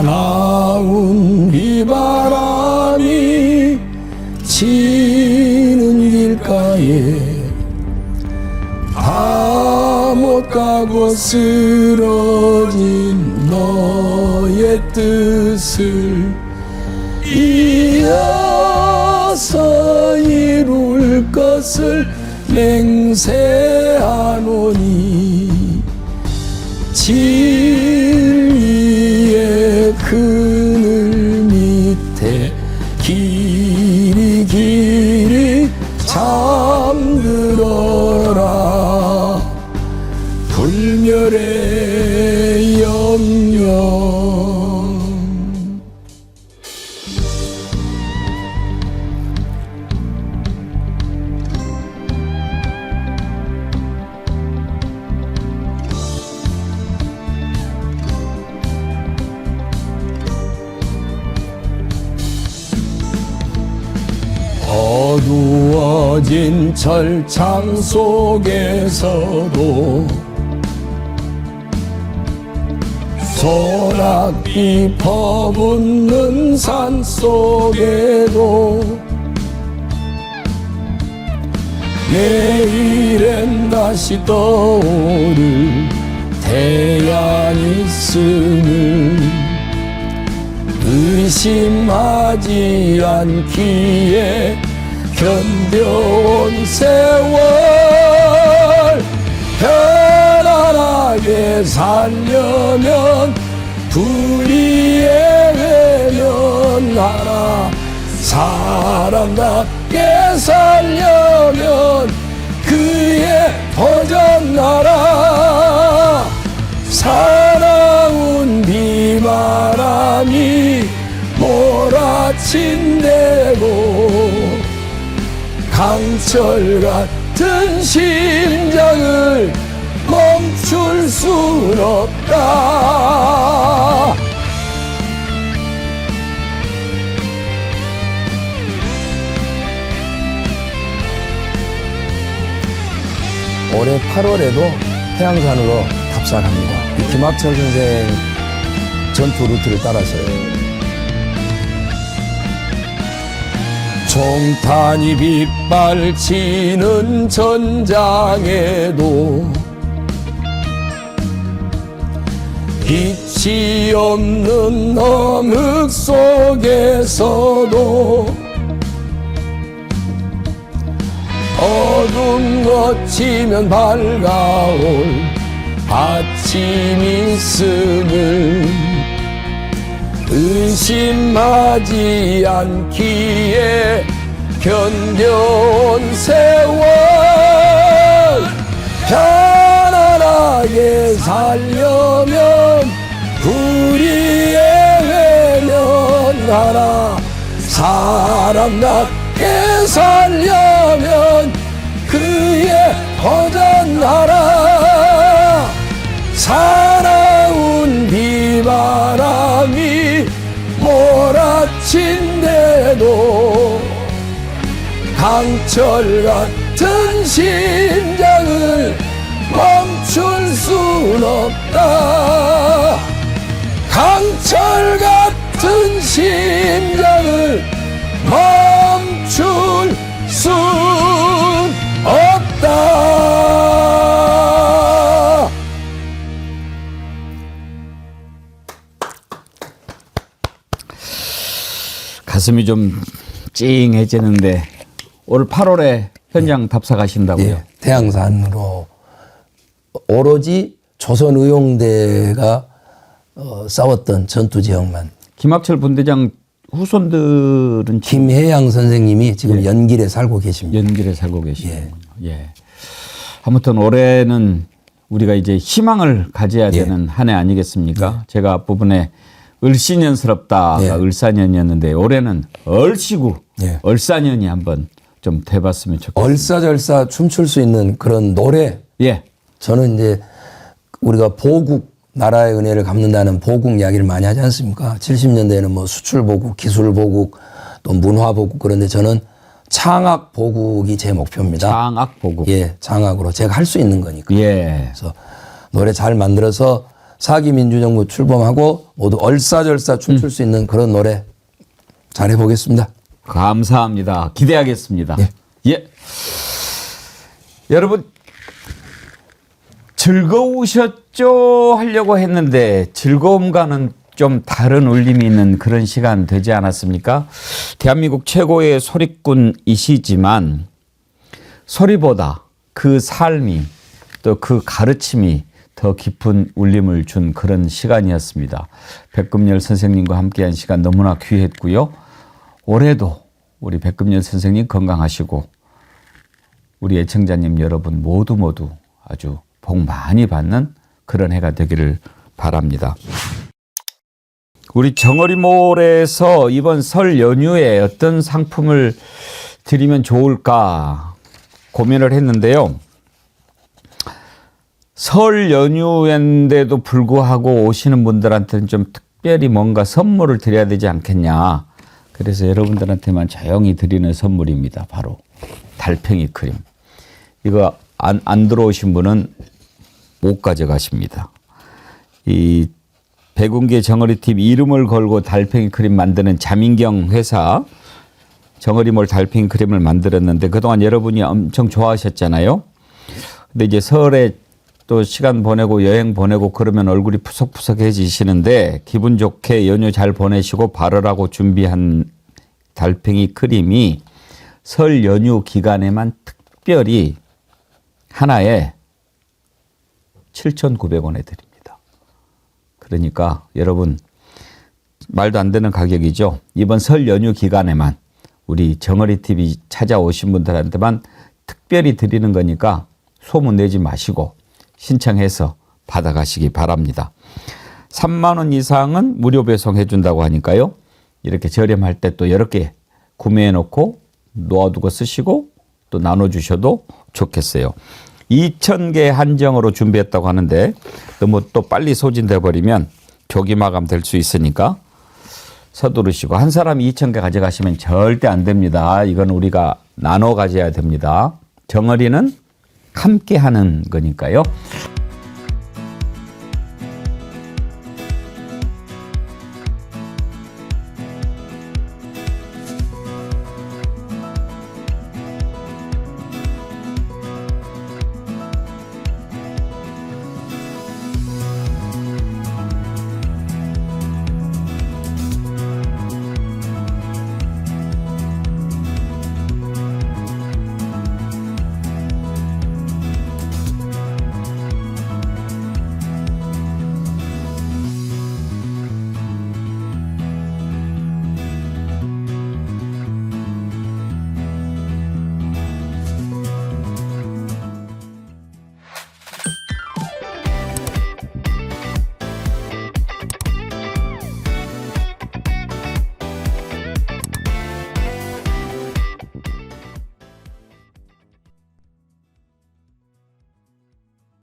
사나운 비바람이 치는 길가에 다 못 가고 쓰러진 너의 뜻을 이어서 이룰 것을 맹세하노니 진리의 그늘 밑에 길이 길이 잠들어라 불멸의 영영 어두워진 철창 속에서도 소낙비 퍼붓는 산 속에도 내일엔 다시 떠오를 태양이 있음을 의심하지 않기에 견뎌온 세월 편안하게 살려면 불의의 외면하라 사람답게 살려면 그의 벗어나라 사나운 비바람이 몰아친대고 강철 같은 심장을 멈출 순 없다. 올해 8월에도 해양산으로 답사합니다. 김학철 선생 전투 루트를 따라서요. 총탄이 빗발치는 전장에도 빛이 없는 어묵 속에서도 어둠 거치면 밝아올 아침 있음을 의심하지 않기에 견뎌온 세월 편안하게 살려면 불의의 외면하라 사람답게 살려면 그의 벗어나라 사나운 비바람이 몰아친대도 강철 같은 심장을 멈출 순 없다 강철 같은 심장을 멈출 순 없다. 가슴이 좀 찡해지는데 올 8월에 현장 답사 가신다고요? 예, 태양산으로 오로지 조선의용대가 싸웠던 전투 지역만 김학철 분대장 후손들은 김혜양 선생님이 지금 연길에 살고 계십니다. 연길에 살고 계시고 예. 아무튼 올해는 우리가 이제 희망을 가져야 되는 한 해 아니겠습니까? 제가 앞부분에 을씨년스럽다가 을사년이었는데 올해는 얼씨구 얼사년이 한번 좀 돼봤으면 좋겠습니다. 얼싸절싸 춤출 수 있는 그런 노래. 예. 저는 이제 우리가 보국 나라의 은혜를 갚는다는 보국 이야기를 많이 하지 않습니까? 70년대에는 뭐 수출 보국, 기술 보국, 또 문화 보국 그런데 저는 창악 보국이 제 목표입니다. 창악 보국. 예, 창악으로 제가 할 수 있는 거니까. 예. 그래서 노래 잘 만들어서 사기 민주정부 출범하고 모두 얼싸절싸 춤출 수 있는 그런 노래 잘 해보겠습니다. 감사합니다. 기대하겠습니다. 예. 여러분 즐거우셨죠? 하려고 했는데 즐거움과는 좀 다른 울림이 있는 그런 시간 되지 않았습니까? 대한민국 최고의 소리꾼이시지만 소리보다 그 삶이 또 그 가르침이 더 깊은 울림을 준 그런 시간이었습니다. 백금열 선생님과 함께한 시간 너무나 귀했고요. 올해도 우리 백금열 선생님 건강하시고 우리 애청자님 여러분 모두 아주 복 많이 받는 그런 해가 되기를 바랍니다. 우리 정어리몰에서 이번 설 연휴에 어떤 상품을 드리면 좋을까 고민을 했는데요. 설 연휴인데도 불구하고 오시는 분들한테는 좀 특별히 뭔가 선물을 드려야 되지 않겠냐. 그래서 여러분들한테만 조용히 드리는 선물입니다. 바로 달팽이 크림. 이거 안 들어오신 분은 못 가져가십니다. 이 백운계 정어리TV 이름을 걸고 달팽이 크림 만드는 자민경 회사 정어리몰 달팽이 크림을 만들었는데 그동안 여러분이 엄청 좋아하셨잖아요. 근데 이제 설에 또 시간 보내고 여행 보내고 그러면 얼굴이 푸석푸석해지시는데 기분 좋게 연휴 잘 보내시고 바르라고 준비한 달팽이 크림이 설 연휴 기간에만 특별히 하나에 7,900원에 드립니다. 그러니까 여러분 말도 안 되는 가격이죠. 이번 설 연휴 기간에만 우리 정어리TV 찾아오신 분들한테만 특별히 드리는 거니까 소문 내지 마시고 신청해서 받아가시기 바랍니다. 3만 원 이상은 무료 배송해 준다고 하니까요. 이렇게 저렴할 때 또 여러 개 구매해 놓고 놓아두고 쓰시고 또 나눠주셔도 좋겠어요. 2,000개 한정으로 준비했다고 하는데 너무 또 빨리 소진돼 버리면 조기 마감 될 수 있으니까 서두르시고 한 사람이 2,000개 가져가시면 절대 안 됩니다. 이건 우리가 나눠 가져야 됩니다. 정어리는 함께 하는 거니까요.